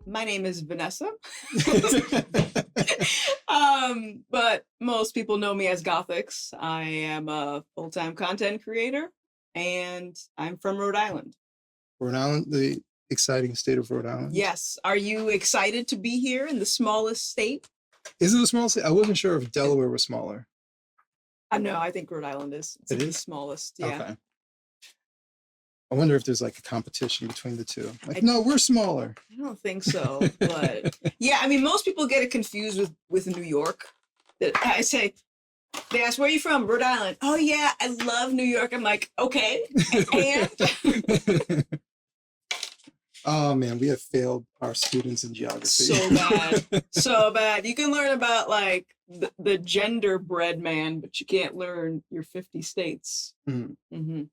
My name is Vanessa. But most people know me as Gothix. I am a full-time content creator and I'm from Rhode Island. Rhode Island, the exciting state of Rhode Island. Yes. Are you excited to be here in the smallest state? Is it a small state? I wasn't sure if Delaware was smaller. No, I think Rhode Island is. It's the smallest. Yeah. Okay. I wonder if there's like a competition between the two. Like, no, we're smaller. I don't think so, but yeah, I mean, most people get it confused with New York. I say, they ask, where are you from? Rhode Island. Oh yeah, I love New York. I'm like, okay, and Oh man, we have failed our students in geography. so bad, so bad. You can learn about like the genderbread man, but you can't learn your 50 states. Mm. Mm-hmm.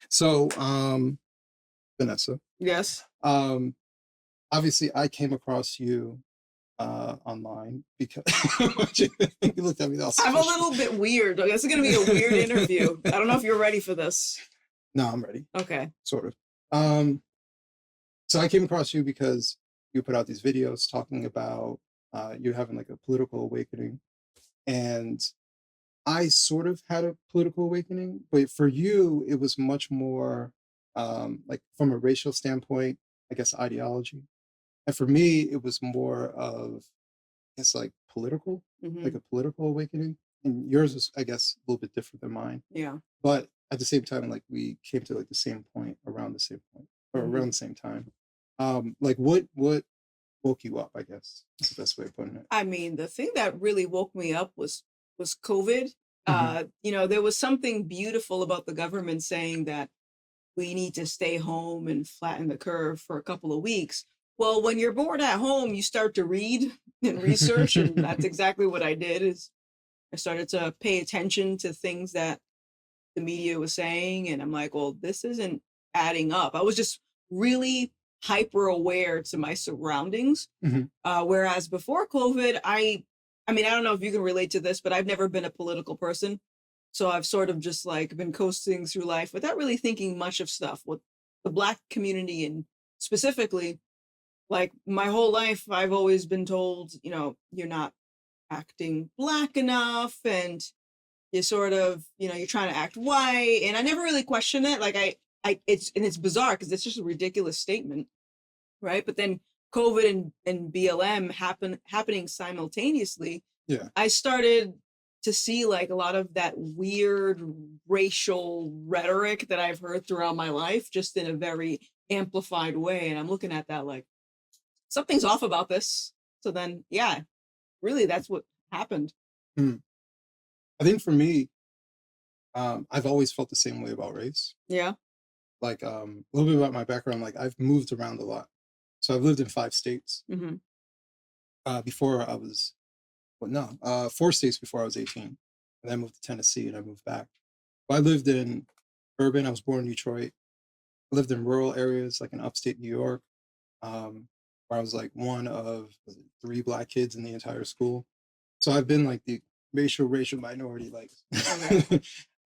So, Vanessa. Yes. Obviously, I came across you online because you looked at me. I'm a little bit weird. This is going to be a weird interview. I don't know if you're ready for this. No, I'm ready. Okay. Sort of. So I came across you because you put out these videos talking about you having like a political awakening, and I sort of had a political awakening, but for you, it was much more like from a racial standpoint, I guess ideology. And for me, it was more of, I guess, like political, like a political awakening. And yours is, I guess, a little bit different than mine. Yeah. But at the same time, like we came to like the same point around the same point or around the same time. Like what woke you up, I guess, is the best way of putting it. I mean, the thing that really woke me up was COVID. You know, there was something beautiful about the government saying that we need to stay home and flatten the curve for a couple of weeks. Well, when you're bored at home, you start to read and research, and that's exactly what I did. Is I started to pay attention to things that the media was saying, and I'm like, well, this isn't adding up. I was just really hyper aware to my surroundings. Whereas before COVID, I mean, I don't know if you can relate to this, but I've never been a political person. So I've sort of just like been coasting through life without really thinking much of stuff with the Black community. And specifically, like my whole life, I've always been told, you know, you're not acting Black enough, and you sort of, you know, you're trying to act white. And I never really questioned it. Like it's bizarre because it's just a ridiculous statement, right? But then COVID and BLM happening simultaneously. Yeah. I started to see like a lot of that weird racial rhetoric that I've heard throughout my life, just in a very amplified way. And I'm looking at that like something's off about this. So then, yeah, really, that's what happened. I think for me, I've always felt the same way about race. Yeah. Like a little bit about my background, like I've moved around a lot. So I've lived in 5 states. Before I was, 4 states before I was 18. And then I moved to Tennessee and I moved back. But I lived in urban, I was born in Detroit. I lived in rural areas like in upstate New York, where I was like one of 3 Black kids in the entire school. So I've been like the racial minority, like,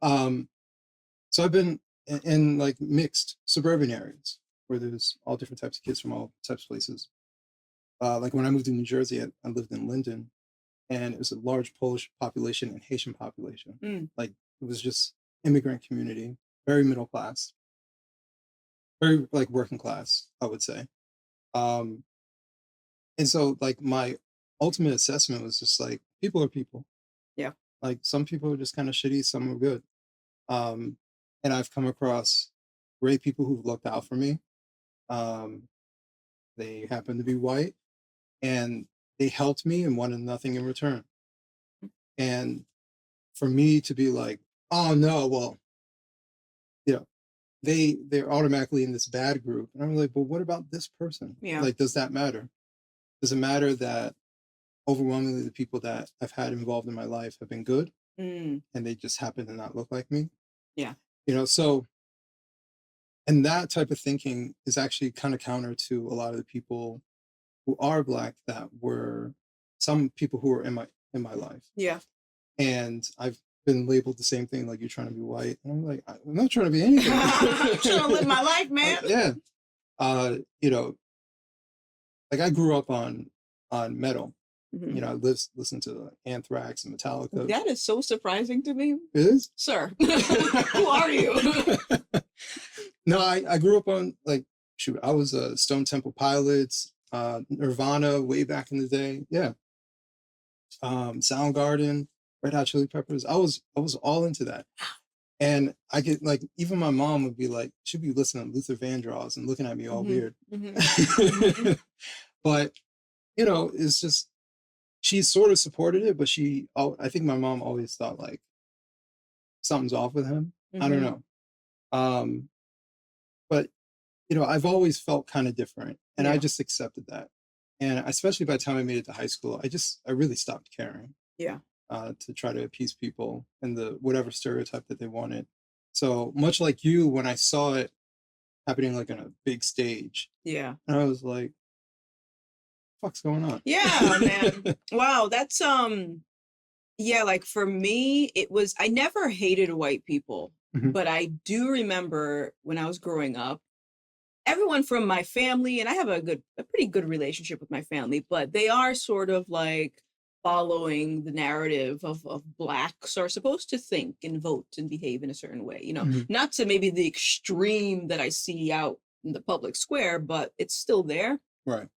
so I've been in like mixed suburban areas where there's all different types of kids from all types of places. Like when I moved to New Jersey, I lived in Linden, and it was a large Polish population and Haitian population. Like it was just immigrant community, very middle class, very like working class, I would say. And so like my ultimate assessment was just like, people are people. Yeah. Like some people are just kind of shitty, some are good. And I've come across great people who've looked out for me. They happen to be white, and they helped me and wanted nothing in return. And for me to be like, oh no, well, you know, they're automatically in this bad group. And I'm like, but what about this person? Yeah. Like, does that matter? Does it matter that overwhelmingly the people that I've had involved in my life have been good, and they just happen to not look like me? Yeah. You know, so, and that type of thinking is actually kind of counter to a lot of the people who are Black that were some people who were in my life. Yeah. And I've been labeled the same thing, like, you're trying to be white. And I'm like, I'm not trying to be anything. I'm trying to live my life, man. Yeah. You know, like I grew up on metal. Mhm. I listened to Anthrax and Metallica. That is so surprising to me. It is? Sir, who are you? No, I grew up on like shoot, I was Stone Temple Pilots, Nirvana way back in the day. Yeah. Soundgarden, Red Hot Chili Peppers. I was all into that. And I get like even my mom would be like, she'd be listening to Luther Vandross and looking at me all Mhm, weird. mhm, mhm. But it's just she sort of supported it, but I think my mom always thought like something's off with him. I don't Mhm. know. Um, but I've always felt kind of different, and I Yeah, just accepted that. And especially by the time I made it to high school, I really stopped caring yeah, to try to appease people and the whatever stereotype that they wanted. So much like you, when I saw it happening like on a big stage, yeah. and I was like, "What's going on?" Yeah, man. Wow, that's yeah, like for me, it was I never hated white people, Mhm. but I do remember when I was growing up, everyone from my family, and I have a pretty good relationship with my family, but they are sort of like following the narrative of blacks are supposed to think and vote and behave in a certain way, Mhm. not to maybe the extreme that I see out in the public square, but it's still there. Right.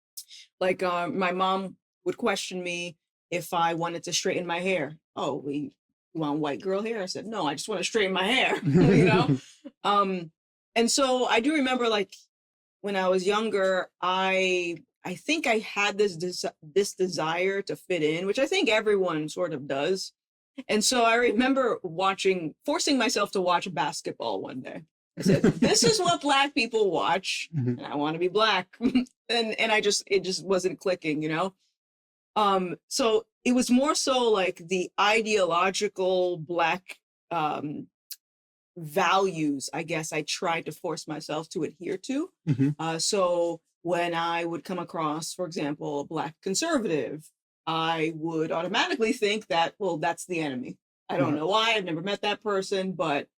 Like my mom would question me if I wanted to straighten my hair. Oh, you want white girl hair? I said, no, I just want to straighten my hair, Um, and so I do remember like when I was younger, I think I had this desire to fit in, which I think everyone sort of does. And so I remember forcing myself to watch basketball one day. I said, "This is what black people watch, Mhm. and I want to be black." And it just wasn't clicking. So it was more so like the ideological black um values, I guess I tried to force myself to adhere to. Mhm. So when I would come across, for example, a black conservative, I would automatically think that, well, that's the enemy. I don't Right. know why. I've never met that person, but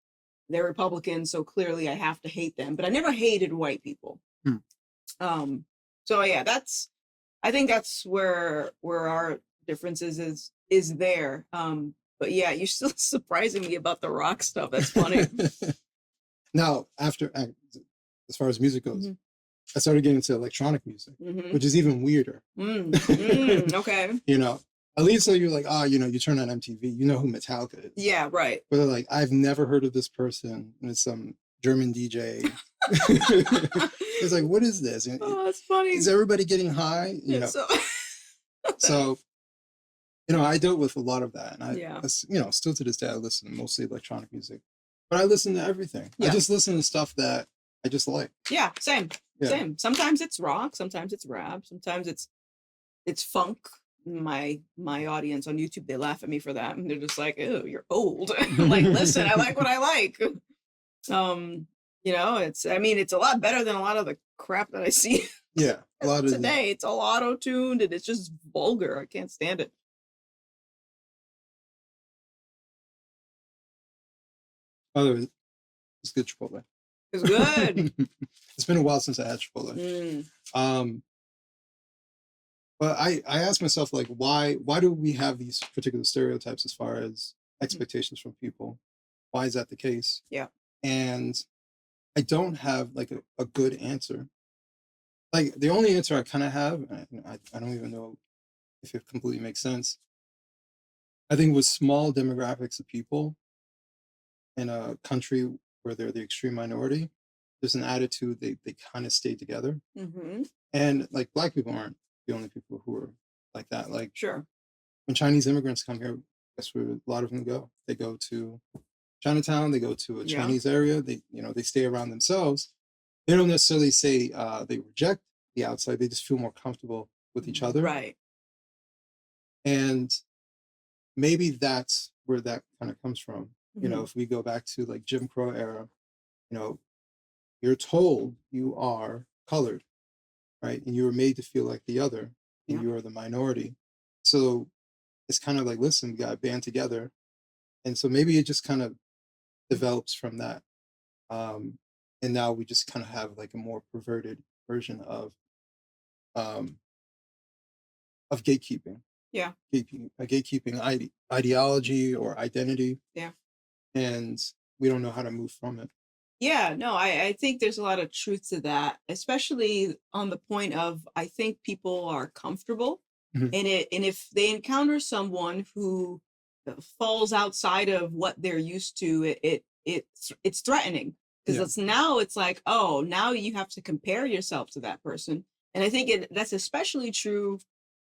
they're Republicans, so clearly I have to hate them. But I never hated white people. Mm. Um, so yeah, I think that's where our differences is there. But yeah, you're still surprising me about the rock stuff. That's funny. Now, as far as music goes, Hmm. I started getting into electronic music, Hmm. which is even weirder. Okay. you know, at least so you're like, you turn on MTV, you know who Metallica is. Yeah, right. But they're like, I've never heard of this person, and it's some German DJ. It's like, what is this? Oh, that's funny. Is everybody getting high? Yeah, so So I dealt with a lot of that, and yeah. still to this day, I listen to mostly electronic music, but I listen to everything. I Yeah. just listen to stuff that I just like. Yeah, same. Yeah. Same. Sometimes it's rock, sometimes it's rap, sometimes it's funk. My audience on YouTube, they laugh at me for that. And they're just like, "Oh, you're old." I'm like, listen, I like what I like. Um, it's a lot better than a lot of the crap that I see Yeah, a lot of today. It's all auto-tuned and it's just vulgar. I can't stand it. other it's good Chipotle. It's good. It's been a while since I had Chipotle. Mm, Um, but I asked myself like, why do we have these particular stereotypes as far as expectations from people? Why is that the case? yeah. And I don't have like a good answer. Like the only answer I kind of have, and I don't even know if it completely makes sense. I think with small demographics of people in a country where they're the extreme minority, there's an attitude they kind of stay together. Hmm. And like black people aren't the only people who are like that. Like Sure. when Chinese immigrants come here, that's where a lot of them go. They go to Chinatown, they go to a Yeah. Chinese area, they stay around themselves. They don't necessarily say they reject the outside, they just feel more comfortable with each other. Right. And maybe that's where that kind of comes from. Mhm. If we go back to like Jim Crow era, you know, you're told you are colored, right? And you were made to feel like the other, and Yeah. you are the minority. So it's kind of like, listen, we got to band together. And so maybe it just kind of develops from that. And now we just kind of have like a more perverted version of of gatekeeping, Yeah. gatekeeping ideology or identity, Yeah. and we don't know how to move from it. Yeah, no, I think there's a lot of truth to that, especially on the point of I think people are comfortable Mhm. in it. And if they encounter someone who falls outside of what they're used to, it's threatening because Yeah. it's like, oh, now you have to compare yourself to that person. And I think that's especially true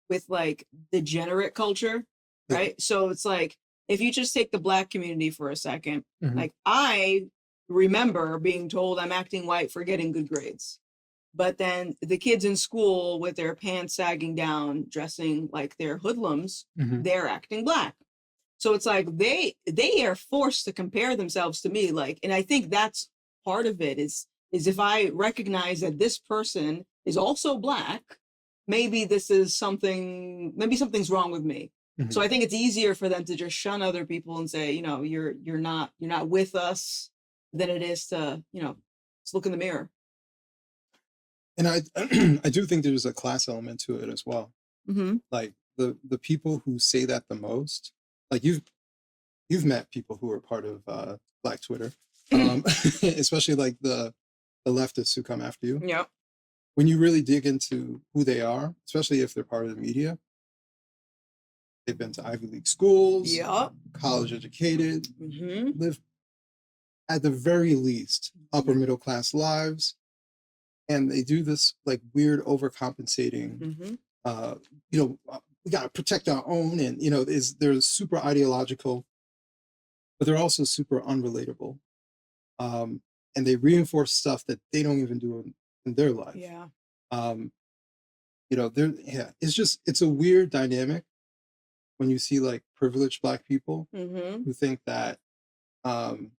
with like degenerate culture, Yeah. right? So it's like if you just take the Black community for a second, Mhm. like I remember being told I'm acting white for getting good grades. But then the kids in school with their pants sagging down, dressing like they're hoodlums, Mhm. they're acting Black. So it's like they are forced to compare themselves to me. Like, and I think that's part of it is if I recognize that this person is also Black, maybe this is something, maybe something's wrong with me. So Mhm. I think it's easier for them to just shun other people and say, you're not with us than it is to, just look in the mirror. And I I do think there's a class element to it as well. Mm-hmm. Like the people who say that the most, like you've met people who are part of Black Twitter, especially like the leftists who come after you. Yep. When you really dig into who they are, especially if they're part of the media, they've been to Ivy League schools, Yep. college educated, Mm-hmm. live at the very least upper Yep. middle class lives, and they do this like weird overcompensating. Mm-hmm. Uh, we got to protect our own, and they're super ideological, but they're also super unrelatable. Um, and they reinforce stuff that they don't even do in their life. Yeah. Um, it's a weird dynamic when you see like privileged Black people Mm-hmm. who think that um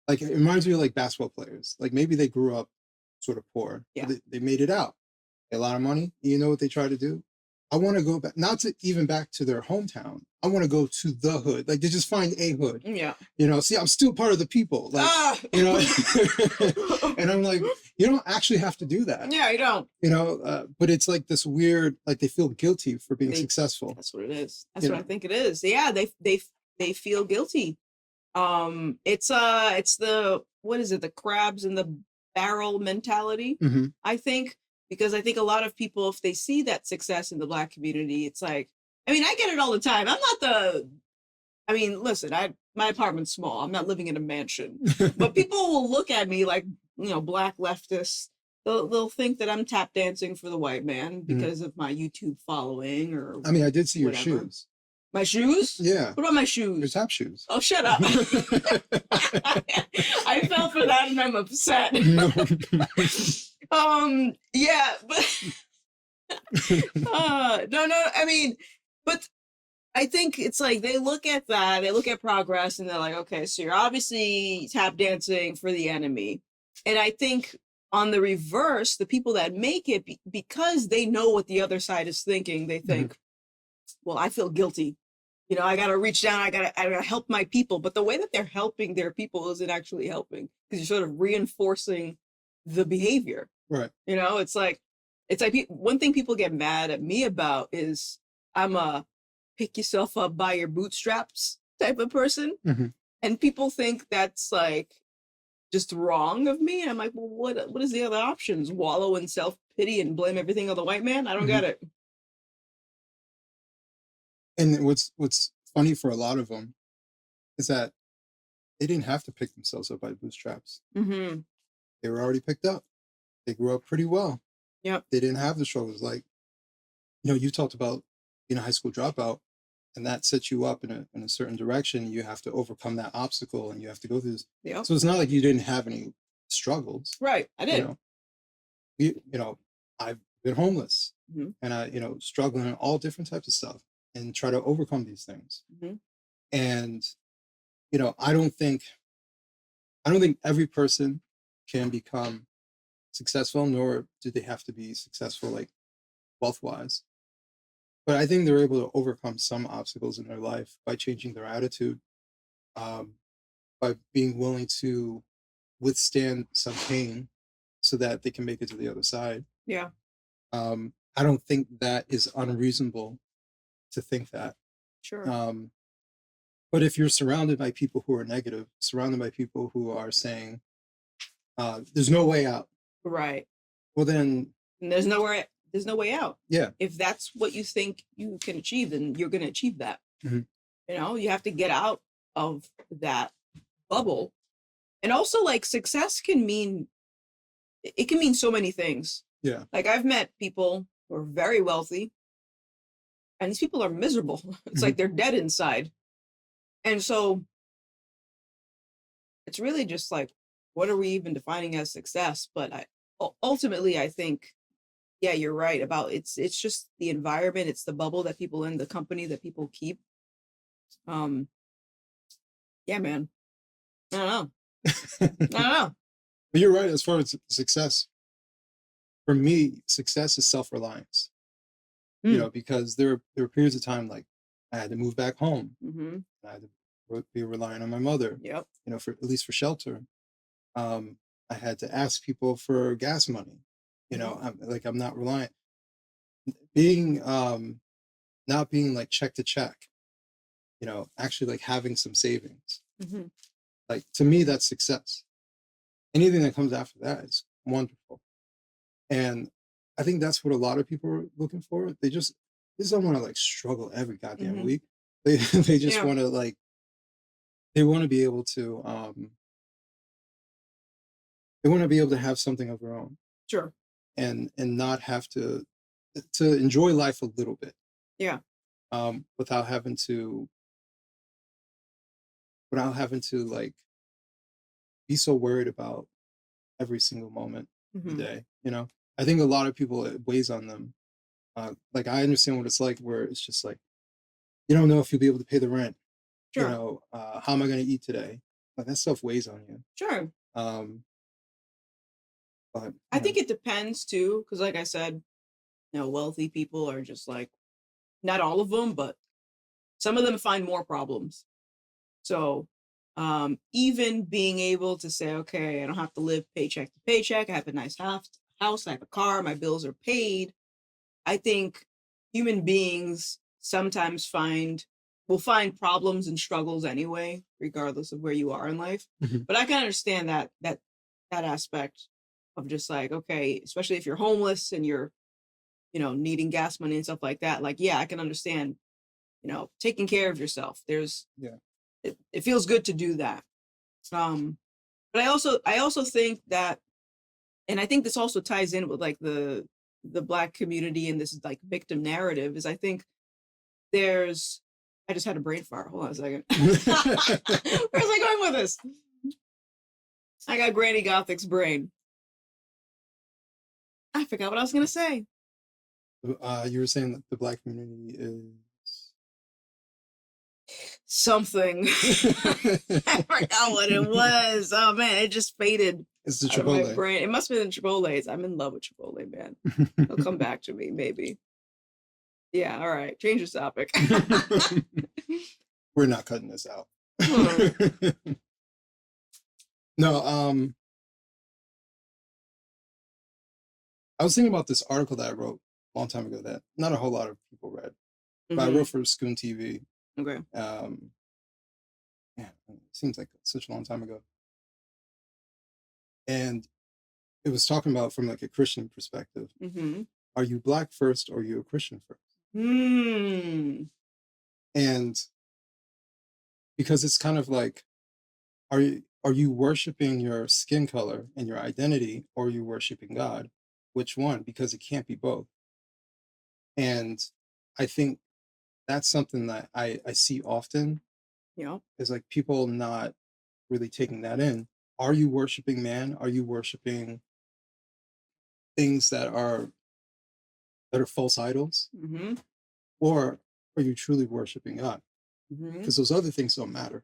like it reminds me of like basketball players. Like maybe they grew up sort of poor, Yeah. but they made it out. A lot of money. You know what they try to do? I want to go back, not to even back to their hometown. I want to go to the hood. Like they just find a hood. Yeah. See, I'm still part of the people. Like, Ah! and I'm like, you don't actually have to do that. Yeah, you don't. But it's like this weird, like they feel guilty for being They- successful. That's what it is. That's You what I know? think it is. Yeah, they feel guilty. It's the what is it? The crabs in the barrel mentality. Mhm. I think because I think a lot of people, if they see that success in the Black community, it's like, I mean, I get it all the time. I mean, listen, my apartment's small. I'm not living in a mansion, but people will look at me like, Black leftists. They'll think that I'm tap dancing for the white man because of my YouTube following or I mean, I did see your whatever. shoes. My shoes? Yeah. What about my Your shoes? tap shoes. Oh, shut up. I fell for that and I'm upset. Yeah, but no, I mean, but I think it's like they look at that, they look at progress and they're like, okay, so you're obviously tap dancing for the enemy. And I think on the reverse, the people that make it because they know what the other side is thinking, they think, well, I feel guilty. I got to reach down. I got to help my people. But the way that they're helping their people isn't actually helping because you're sort of reinforcing the behavior. Right. It's like one thing people get mad at me about is I'm a pick yourself up by your bootstraps type of person. Mhm. And people think that's like just wrong of me. And I'm like, well, what is the other options? Wallow in self-pity and blame everything on the white man? I don't get it. And what's funny for a lot of them is that they didn't have to pick themselves up by bootstraps. Mm-hmm. They were already picked up. They grew up pretty well. Yep. They didn't have the struggles. Like, you talked about being a high school dropout, and that sets you up in a certain direction. You have to overcome that obstacle, and you have to go through this. Yep. So it's not like you didn't have any struggles. Right. I did. I've been homeless, Mhm. and I, struggling in all different types of stuff, and try to overcome these things. Mhm. And I don't think every person can become successful, nor do they have to be successful like wealth wise. But I think they're able to overcome some obstacles in their life by changing their attitude, um, by being willing to withstand some pain so that they can make it to the other side. Yeah. I don't think that is unreasonable to think that. Sure. Um, but if you're surrounded by people who are negative, surrounded by people who are saying, there's no way out, Right. well, then, And there's no way out. yeah. If that's what you think you can achieve, then you're going to achieve that. Mhm. You know, you have to get out of that bubble. And also, like, success can mean, it can mean so many things. Yeah. Like, I've met people who are very wealthy, and these people are miserable. It's like they're dead inside. And so it's really just like, what are we even defining as success? But ultimately, I think, yeah, you're right about it's just the environment, it's the bubble that people in, the company that people keep. Um, yeah, man. I don't know. I don't know. But you're right as far as success. For me, success is self-reliance. You know, because there were periods of time like I had to move back home. Mm-hmm. I had to be relying on my mother. Yep. You know, for at least for shelter. I had to ask people for gas money. You know, I'm not reliant. Being not being like check to check. You know, actually like having some savings. Mm-hmm. Like to me, that's success. Anything that comes after that is wonderful. And I think that's what a lot of people are looking for. They just don't want to like struggle every goddamn week. They just want to like they want to be able to have something of their own. Sure. And not have to enjoy life a little bit. Yeah. Without having to like be so worried about every single moment of the day. You know, I think a lot of people, it weighs on them. Like I understand what it's like where it's just like, you don't know if you'll be able to pay the rent. Sure. You know, how am I going to eat today? Like that stuff weighs on you. Sure. But I think it depends too, because like I said, you know, wealthy people are just like, not all of them, but some of them find more problems. So even being able to say, okay, I don't have to live paycheck to paycheck. I have a nice house, I have a car, my bills are paid. I think human beings sometimes will find problems and struggles anyway, regardless of where you are in life. But I can understand that aspect of just like, okay, especially if you're homeless and you're, you know, needing gas money and stuff like that. Like, yeah, I can understand, you know, taking care of yourself. It feels good to do that. But I also think that, and I think this also ties in with like the Black community and this like victim narrative, is I think I just had a brain fart. Hold on a second. Where's I going with this? I got Granny Gothic's brain. I forgot what I was gonna say. You were saying that the Black community is something. I forgot what it was. Oh man, it just faded. It's the Chipotle. My brain. It must have been the Chipotle's. I'm in love with Chipotle, man. It'll come back to me, maybe. Yeah, all right. Change the topic. We're not cutting this out. No, I was thinking about this article that I wrote a long time ago that not a whole lot of people read. But I wrote for Scoon TV. Okay. Yeah, it seems like such a long time ago. And it was talking about from like a Christian perspective. Are you Black first or are you a Christian first? And because it's kind of like, are you worshiping your skin color and your identity, or are you worshiping God? Which one? Because it can't be both. And I think that's something that I see often. Yeah. Is like people not really taking that in. Are you worshiping man? Are you worshiping things that are false idols? Or are you truly worshiping God? Because those other things don't matter,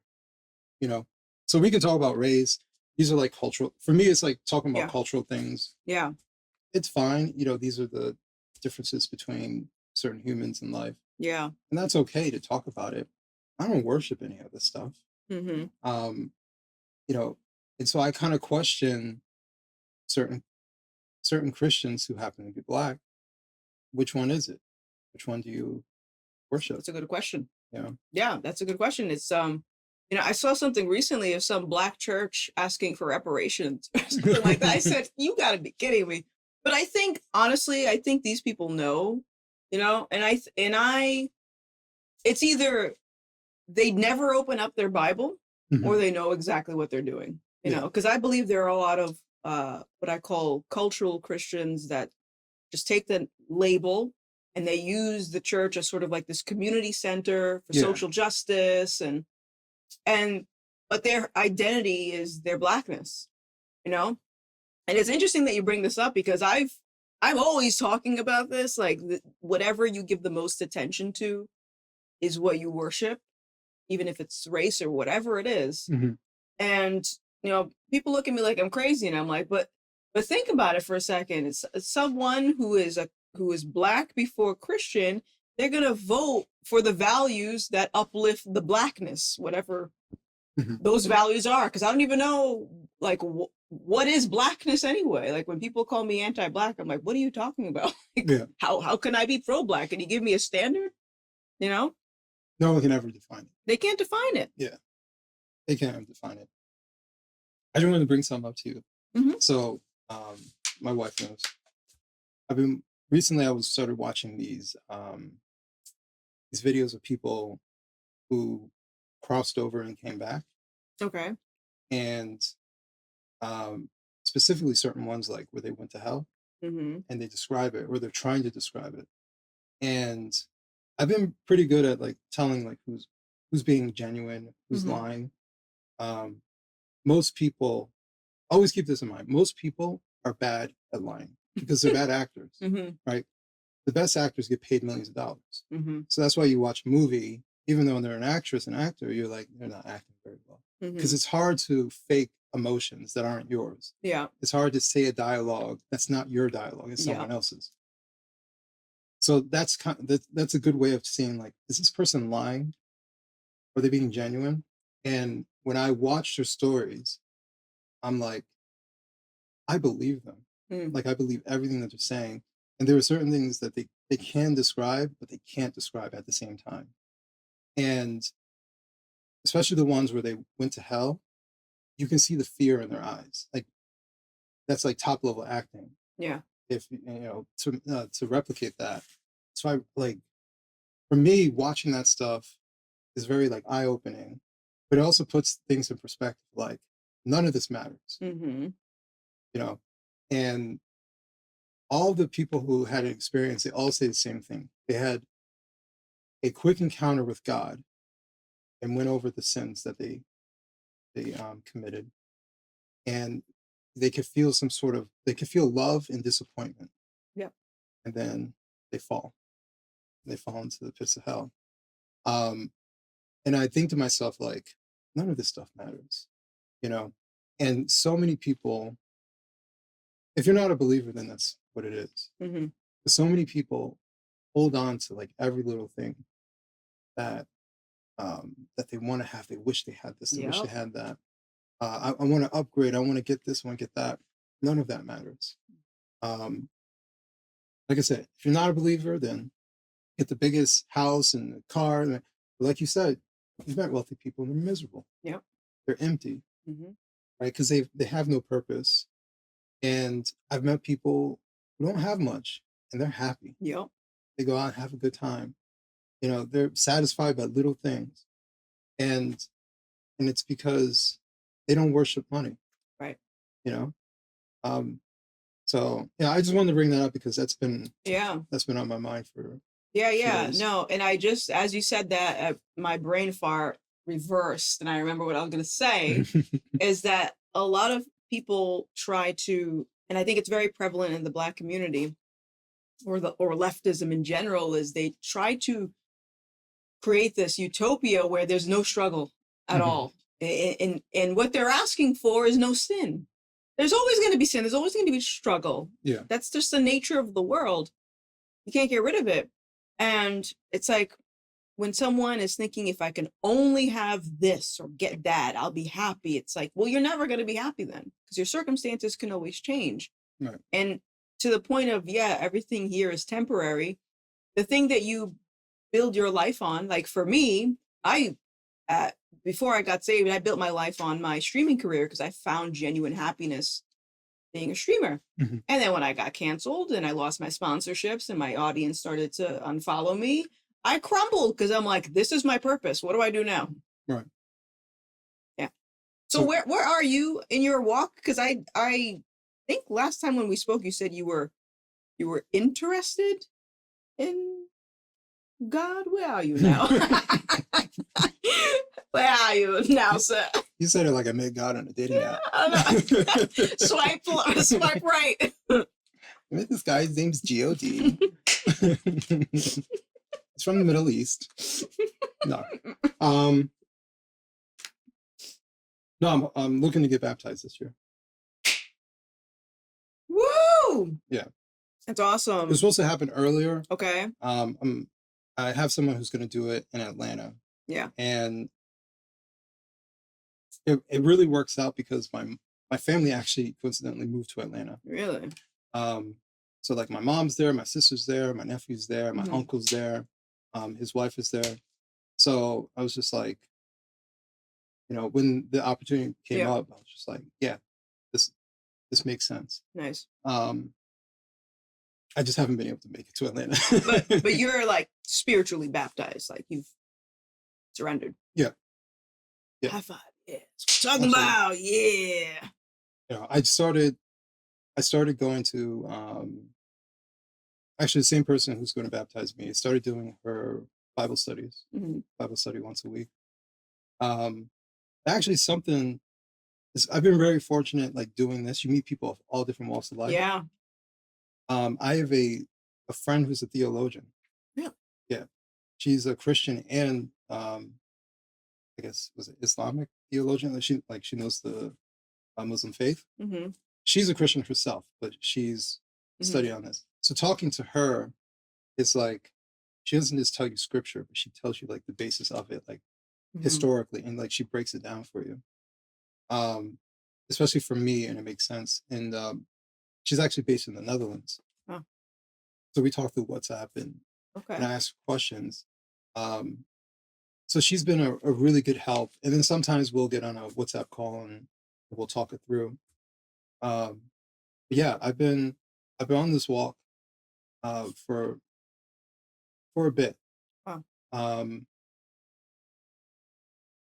you know? So we can talk about race. These are like cultural, for me, it's like talking about cultural things. Yeah. It's fine. You know, these are the differences between certain humans in life. Yeah. And that's okay to talk about it. I don't worship any of this stuff. You know, and so I kind of question certain Christians who happen to be Black which one is it? Which one do you worship? That's a good question. Yeah. Yeah, that's a good question. It's I saw something recently of some black church asking for reparations or something like that. I said, you gotta be kidding me. But I think honestly, I think these people know, and it's either they never open up their Bible or Mhm. they know exactly what they're doing, Yeah. because I believe there are a lot of what I call cultural Christians that just take the label and they use the church as sort of like this community center for Yeah. social justice and but their identity is their blackness, you know? And it's interesting that you bring this up because I'm always talking about this, like whatever you give the most attention to is what you worship, even if it's race or whatever it is. Mhm. And people look at me like I'm crazy, and I'm like, but think about it for a second. It's someone who is black before Christian. They're gonna vote for the values that uplift the blackness, whatever Mhm. those values are. Because I don't even know, like, what is blackness anyway. Like when people call me anti-black, I'm like, what are you talking about? Like, Yeah. how can I be pro-black? Can you give me a standard? No one can ever define it. They can't define it. Yeah. They can't ever define it. I just wanted to bring something up to you. Mhm. So, my wife knows. Recently I was started watching these videos of people who crossed over and came back, Okay. and specifically certain ones like where they went to hell, Mm-hmm. and they describe it, or they're trying to describe it. And I've been pretty good at like telling like who's being genuine, who's Mhm. lying. Most people, always keep this in mind, most people are bad at lying because they're bad actors, Mm-hmm. right? The best actors get paid millions of dollars. Mm-hmm. So that's why you watch a movie, even though they're an actress and actor, you're like, they're not acting very well. Because Mm-hmm. it's hard to fake emotions that aren't yours. Yeah. It's hard to say a dialogue that's not your dialogue, it's Yeah. someone else's. So that's that's a good way of seeing like, is this person lying? Are they being genuine? And when I watch their stories, I'm like, I believe them. Mm. Like I believe everything that they're saying. And there are certain things that they can describe, but they can't describe at the same time. And especially the ones where they went to hell, you can see the fear in their eyes. Like that's like top level acting. Yeah. If to replicate that. So I like, for me, watching that stuff is very like eye opening, but it also puts things in perspective. Like none of this matters, Mm-hmm. And all the people who had an experience, they all say the same thing. They had a quick encounter with God and went over the sins that they committed, and they could feel they could feel love and disappointment. Yeah. And then they fall. They fall into the pits of hell. Um, and I think to myself, like, none of this stuff matters, you know? And so many people, if you're not a believer, then that's what it is. Mm-hmm. But so many people hold on to like every little thing that that they want to have. They wish they had this. They wish they Yep. had that. I want to upgrade. I want to get this. I want to get that. None of that matters. Like I said, if you're not a believer, then get the biggest house and the car. But like you said, you've met wealthy people and they're miserable. Yep. They're empty, Mm-hmm. right? Because they have no purpose. And I've met people who don't have much and they're happy. Yep. They go out and have a good time. They're satisfied by little things. And it's because they don't worship money. Right. So yeah, I just wanted to bring that up because that's been on my mind for Yeah. days. No, and I just, as you said that, my brain fart reversed, and I remember what I was going to say is that a lot of people try to, and I think it's very prevalent in the Black community or leftism in general, is they try to create this utopia where there's no struggle at all. And what they're asking for is no sin. There's always going to be sin. There's always going to be struggle. Yeah. That's just the nature of the world. You can't get rid of it. And it's like when someone is thinking, if I can only have this or get that, I'll be happy. It's like, well, you're never going to be happy then because your circumstances can always change. Right. And to the point of, yeah, everything here is temporary. The thing that you build your life on, like for me, I, uh, before I got saved, I built my life on my streaming career because I found genuine happiness being a streamer. Mhm. And then when I got canceled and I lost my sponsorships and my audience started to unfollow me, I crumbled because I'm like, this is my purpose. What do I do now? Right. Yeah. So So where are you in your walk? Because I think last time when we spoke, you said you were interested in God. Where are you now? Where are you now, sir? you said it like I met God on a dating app. Swipe swipe right. I met this guy. His name's God. He's from the Middle East. No. No, I'm looking to get baptized this year. Woo! Yeah. That's It awesome. was supposed to happen earlier. Okay. I have someone who's going to do it in Atlanta, Yeah. and it really works out because my family actually coincidentally moved to Atlanta. Really? So like my mom's there, my sister's there, my nephew's there, my Mhm. uncle's there, his wife is there. So I was just like, when the opportunity came Yeah. up, I was just like, yeah, this makes sense. Nice. I just haven't been able to make it to Atlanta. But you're like spiritually baptized, like you've surrendered. Yeah. Yeah. High five. Yeah. That's what I'm talking about. Yeah. I started going to actually the same person who's going to baptize me started doing her Bible studies, Mhm. Bible study once a week. Actually something I've been very fortunate like doing this. You meet people of all different walks of life. Yeah. I have a friend who's a theologian. Yeah. Yeah. She's a Christian and I guess was it Islamic theologian? She knows the Muslim faith. Mm-hmm. She's a Christian herself, but she's studying on this. So talking to her, it's like she doesn't just tell you scripture, but she tells you like the basis of it, like historically, and like she breaks it down for you. Especially for me, and it makes sense. And she's actually based in the Netherlands. Oh. So we talk through WhatsApp and Okay. I ask questions. So she's been a really good help. And then sometimes we'll get on a WhatsApp call and we'll talk it through. But yeah, I've been on this walk for a bit. Wow.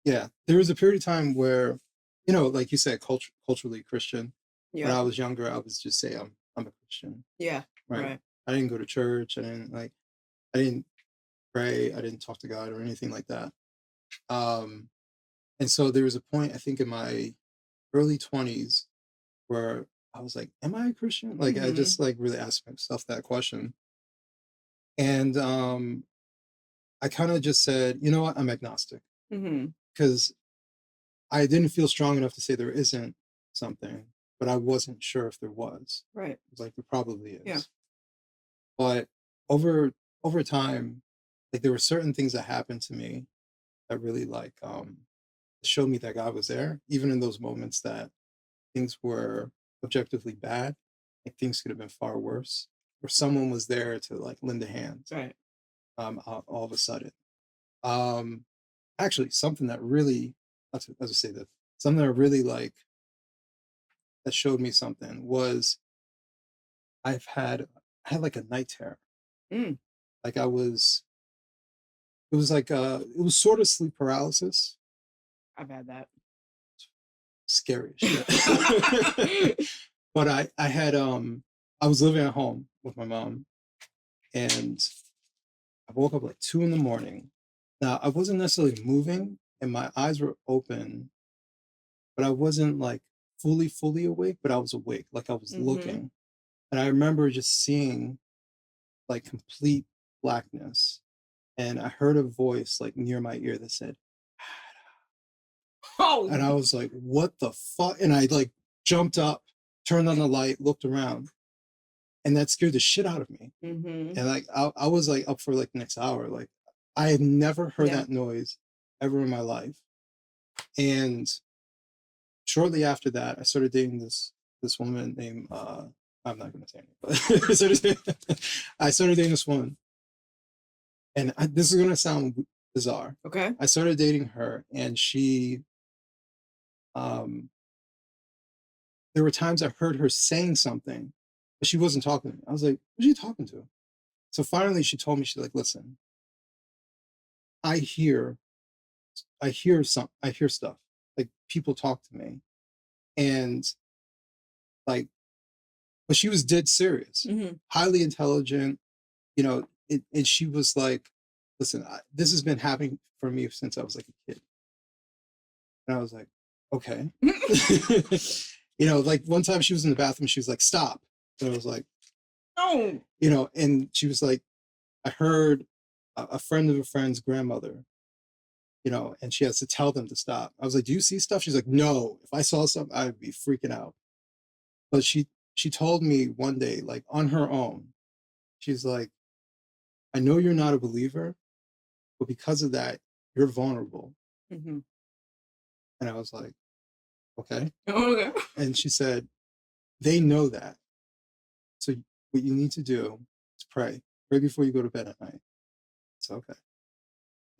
Yeah, there was a period of time where, like you said, culturally Christian. When I Yeah. was younger, I was just say I'm a Christian. Yeah. Right. Right. I didn't go to church. I didn't pray. I didn't talk to God or anything like that. And so there was a point, I think in my early 20s where I was like, am I a Christian? Like I just like really asked myself that question. And I kind of just said, you know what, I'm agnostic. Mm-hmm. Because I didn't feel strong enough to say there isn't something, but I wasn't sure if there was. Right. It was like there probably is. Yeah. But over time, like there were certain things that happened to me that really like showed me that God was there, even in those moments that things were objectively bad, like things could have been far worse, or someone was there to like lend a hand. Right. All of a sudden. Actually, something that really, as I say that, something that really like that showed me something was I had like a night terror. Like it was sort of sleep paralysis. I've had that. Scary as shit. But I had I was living at home with my mom and I woke up like 2 a.m. Now I wasn't necessarily moving and my eyes were open, but I wasn't like fully awake, but I was awake, like I was looking. And I remember just seeing like complete blackness. And I heard a voice like near my ear that said, Oh. and I was like, what the fuck? And I like jumped up, turned on the light, looked around, and that scared the shit out of me. And like I was like up for like the next hour. Like I had never heard that noise ever in my life. And shortly after that, I started dating this woman named I'm not going to say anything, but I started dating this woman, and this is going to sound bizarre. Okay. I started dating her, and she, there were times I heard her saying something, but she wasn't talking to me. I was like, who's she talking to? So finally she told me, she's like, listen, I hear stuff. Like, people talk to me. And like, but she was dead serious, highly intelligent, you know, and she was like, listen, this has been happening for me since I was like a kid. And I was like, okay. You know, like one time she was in the bathroom, she was like, stop. And I was like, No. you know, and she was like, I heard a friend of a friend's grandmother, you know, and she has to tell them to stop. I was like, do you see stuff? She's like, no, if I saw something, I'd be freaking out. But she told me one day, like on her own, she's like, I know you're not a believer, but because of that, you're vulnerable. Mm-hmm. And I was like, okay. Okay. And she said, they know that. So what you need to do is pray. Pray before you go to bed at night. It's okay.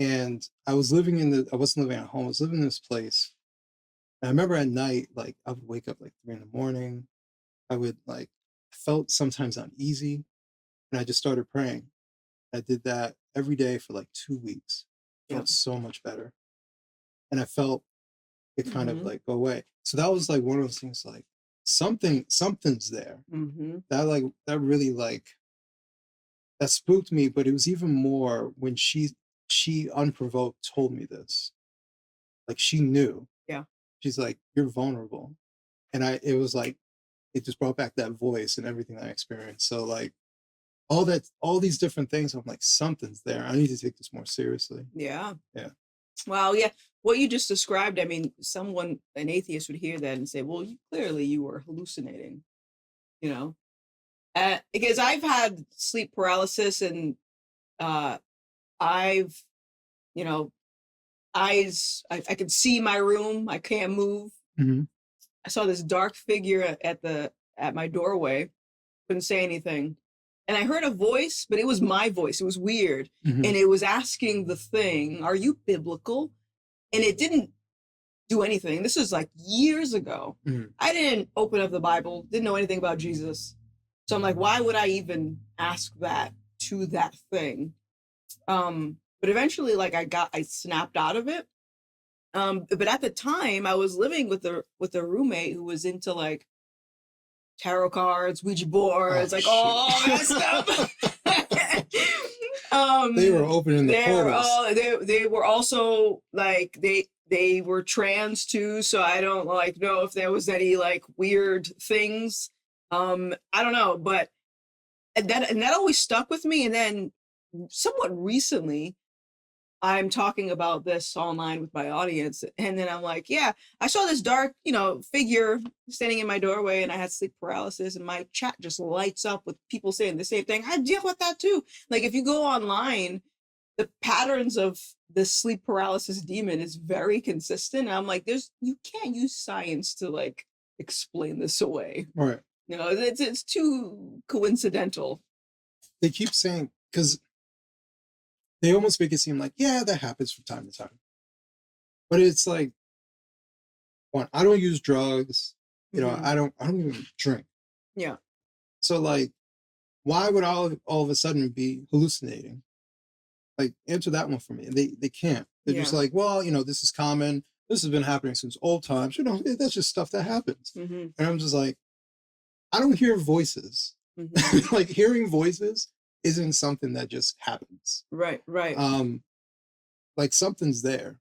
And I wasn't living at home. I was living in this place. And I remember at night, like I would wake up like 3 a.m. I would like, felt sometimes uneasy. And I just started praying. I did that every day for like 2 weeks. Felt so much better. And I felt it kind of like go away. So that was like one of those things, like something's there. That really like, that spooked me, but it was even more when she unprovoked told me this. Like, she knew. Yeah. She's like, you're vulnerable. And it was like, it just brought back that voice and everything I experienced. So like all these different things, I'm like, something's there. I need to take this more seriously. Yeah. Yeah. Wow. Yeah. What you just described, I mean, an atheist would hear that and say, well, clearly you were hallucinating, you know? Because I've had sleep paralysis, and I've, you know, I can see my room. I can't move. I saw this dark figure at my doorway. Couldn't say anything. And I heard a voice, but it was my voice. It was weird. And it was asking the thing, are you biblical? And it didn't do anything. This was like years ago. I didn't open up the Bible, didn't know anything about Jesus. So I'm like, why would I even ask that to that thing? But eventually, like I snapped out of it. But at the time I was living with a roommate who was into like tarot cards, Ouija boards, like all that stuff. They were opening the portals. They were also like they were trans too, so I don't like know if there was any like weird things. I don't know, but that always stuck with me. And then somewhat recently, I'm talking about this online with my audience, and then I'm like, yeah, I saw this dark, figure standing in my doorway, and I had sleep paralysis, and my chat just lights up with people saying the same thing. I deal with that too. Like, if you go online, the patterns of the sleep paralysis demon is very consistent. And I'm like, you can't use science to like explain this away. Right. It's too coincidental. They keep saying, because they almost make it seem like, yeah, that happens from time to time. But it's like, one, I don't use drugs. I don't even drink. Yeah. So like, why would all of a sudden be hallucinating? Like, answer that one for me. They can't. They're just like, well, this is common. This has been happening since old times. That's just stuff that happens. And I'm just like, I don't hear voices. Like, hearing voices isn't something that just happens. Right. Like, something's there.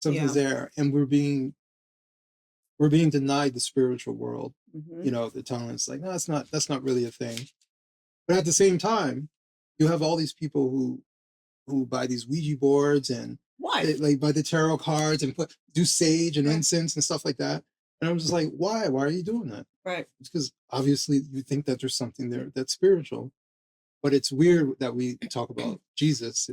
There, and we're being denied the spiritual world. They're telling us like, no, that's not really a thing. But at the same time, you have all these people who buy these Ouija boards and like buy the tarot cards and do sage and incense and stuff like that. And I'm just like, why? Why are you doing that? Right. It's because obviously you think that there's something there that's spiritual. But it's weird that we talk about Jesus.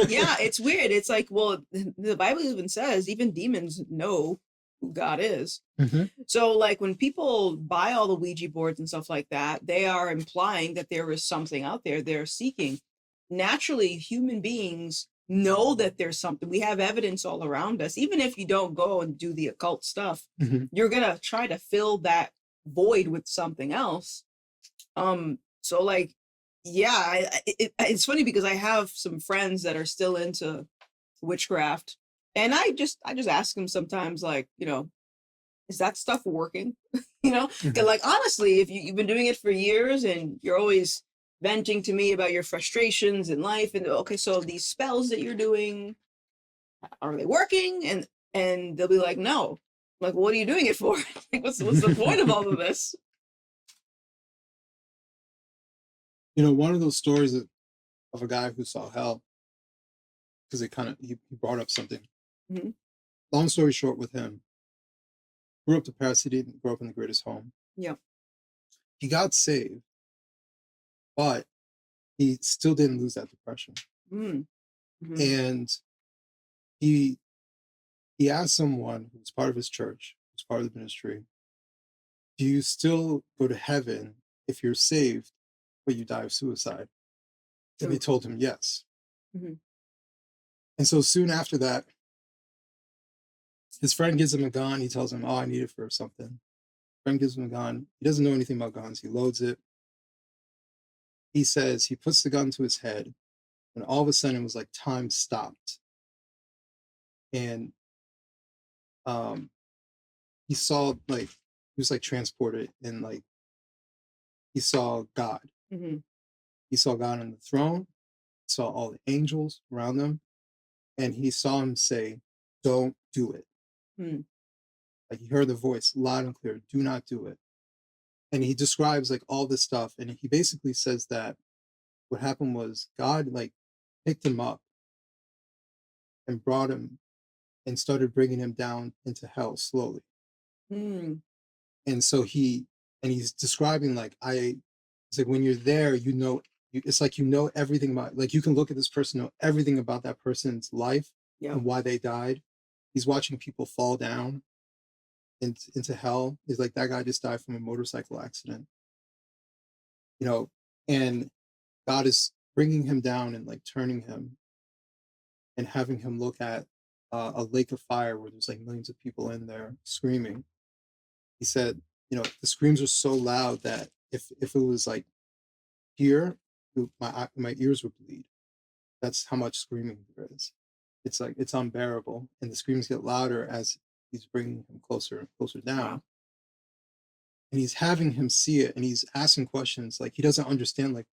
Yeah, it's weird. It's like, well, the Bible even says even demons know who God is. Mhm. So, like, when people buy all the Ouija boards and stuff like that, they are implying that there is something out there they're seeking. Naturally, human beings know that there's something. We have evidence all around us. Even if you don't go and do the occult stuff, Mhm. you're gonna try to fill that void with something else. So like, yeah, it's funny because I have some friends that are still into witchcraft, and I just ask them sometimes, like, is that stuff working? 'Cause, Mhm. like, honestly, if you've been doing it for years and you're always venting to me about your frustrations in life, and okay, so these spells that you're doing, are they working? And they'll be like, no. I'm like, what are you doing it for? Like, what's the point of all of this? One of those stories of a guy who saw hell, because he brought up something. Hmm. Long story short, with him, grew up depressed. He didn't grow up in the greatest home. Yeah. He got saved, but he still didn't lose that depression. Mm. Hmm. And he he asked someone who was part of his church, who was part of the ministry, do you still go to heaven if you're saved, but you die of suicide? And they Oh. told him yes. Hmm. And so soon after that, his friend gives him a gun. He tells him, "Oh, I need it for something." Friend gives him a gun. He doesn't know anything about guns. He loads it. He says he puts the gun to his head, and all of a sudden it was like time stopped, and um, he saw like he was like transported, and like he saw God. Hmm. He saw God on the throne. He saw all the angels around them, and he saw him say, "Don't do it." Mm. Like he heard the voice loud and clear, "Do not do it." And he describes like all this stuff, and he basically says that what happened was God like picked him up and brought him and started bringing him down into hell slowly. Mm. And so he's describing like it's like when you're there, it's like everything about, like you can look at this person, know everything about that person's life Yeah. and why they died. He's watching people fall down into hell. Is like that guy just died from a motorcycle accident, you know, and God is bringing him down and like turning him and having him look at a lake of fire where there's like millions of people in there screaming. He said, the screams are so loud that if it was like here, my ears would bleed. That's how much screaming there is. It's like it's unbearable, and the screams get louder as he's bringing him closer and closer down. Wow. And he's having him see it, and he's asking questions like he doesn't understand like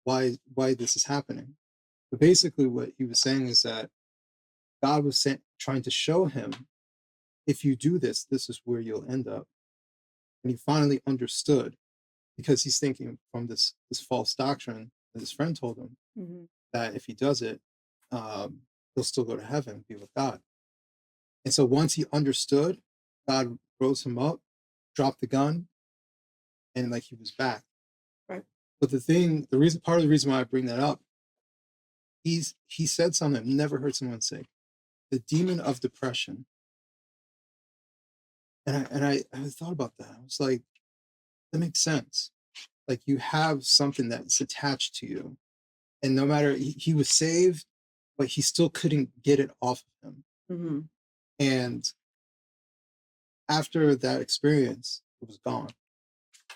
why this is happening. But basically, what he was saying is that God was trying to show him, if you do this, this is where you'll end up. And he finally understood, because he's thinking from this false doctrine that his friend told him, Hmm. that if he does it, he'll still go to heaven, be with God. And so once he understood, God rose him up, dropped the gun, and like he was back. Right. But part of the reason why I bring that up, he said something I've never heard someone say: the demon of depression. And I thought about that. I was like, that makes sense. Like you have something that's attached to you, and no matter he was saved, but he still couldn't get it off of him. Hmm. And after that experience, it was gone,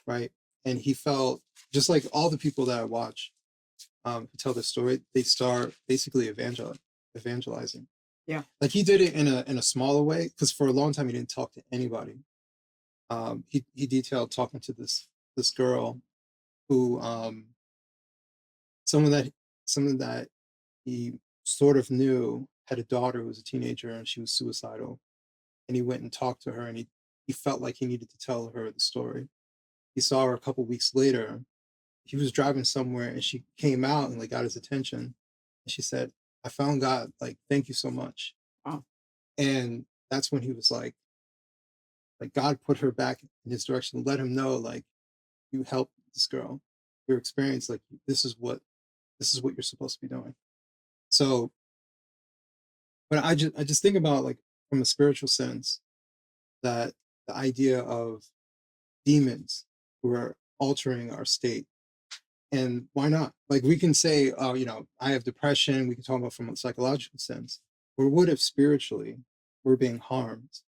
right? And he felt just like all the people that I watch who tell the story, they start basically evangelizing. Yeah. Like he did it in a smaller way, because for a long time he didn't talk to anybody. He detailed talking to this girl who someone that someone that he sort of knew had a daughter who was a teenager and she was suicidal, and he went and talked to her, and he felt like he needed to tell her the story. He saw her a couple weeks later. He was driving somewhere and she came out and like got his attention. And she said, "I found God. Like, thank you so much." Wow. And that's when he was like God put her back in his direction, let him know like, you helped this girl. Your experience, like this is what you're supposed to be doing. So, but I just think about like from a spiritual sense, that the idea of demons who are altering our state. And why not? Like we can say, oh, I have depression. We can talk about from a psychological sense. But what if spiritually we're being harmed?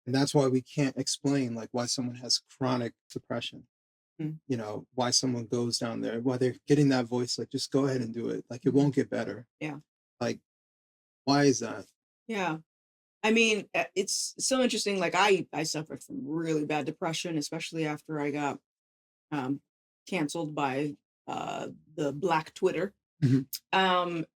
And that's why we can't explain like why someone has chronic depression. Mm. Why someone goes down there, why they're getting that voice, like just go ahead and do it. Like it won't get better. Yeah. Like, why is that? Yeah. I mean, it's so interesting. Like I suffered from really bad depression, especially after I got canceled by the Black Twitter. Mhm.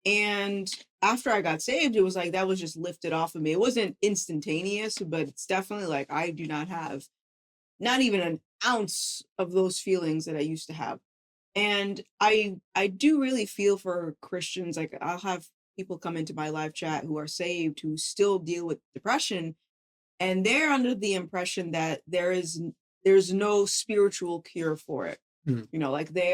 And after I got saved, it was like that was just lifted off of me. It wasn't instantaneous, but it's definitely like I do not have not even an ounce of those feelings that I used to have. And I do really feel for Christians. Like I'll have people come into my live chat who are saved who still deal with depression, and they're under the impression that there's no spiritual cure for it. Mhm. Like they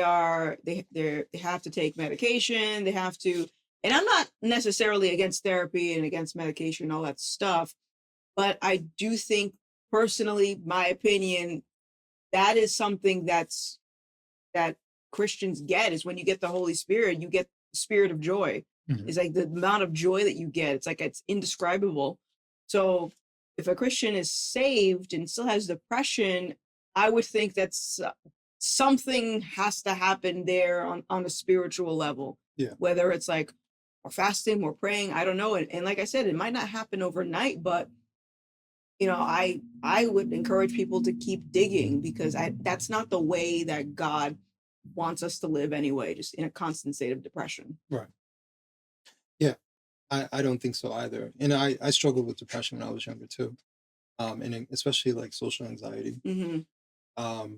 have to take medication, they have to, and I'm not necessarily against therapy and against medication, all that stuff, but I do think personally, my opinion, that is something that Christians get is when you get the Holy Spirit, you get the spirit of joy. Mhm. It's like the amount of joy that you get. It's like it's indescribable. So if a Christian is saved and still has depression, I would think that's something has to happen there on a spiritual level. Yeah. Whether it's like we're fasting, we're praying, I don't know. And like I said, it might not happen overnight, but I would encourage people to keep digging because that's not the way that God wants us to live anyway, just in a constant state of depression. Right. Yeah. I don't think so either. And I struggled with depression when I was younger too. And especially like social anxiety. Mm-hmm.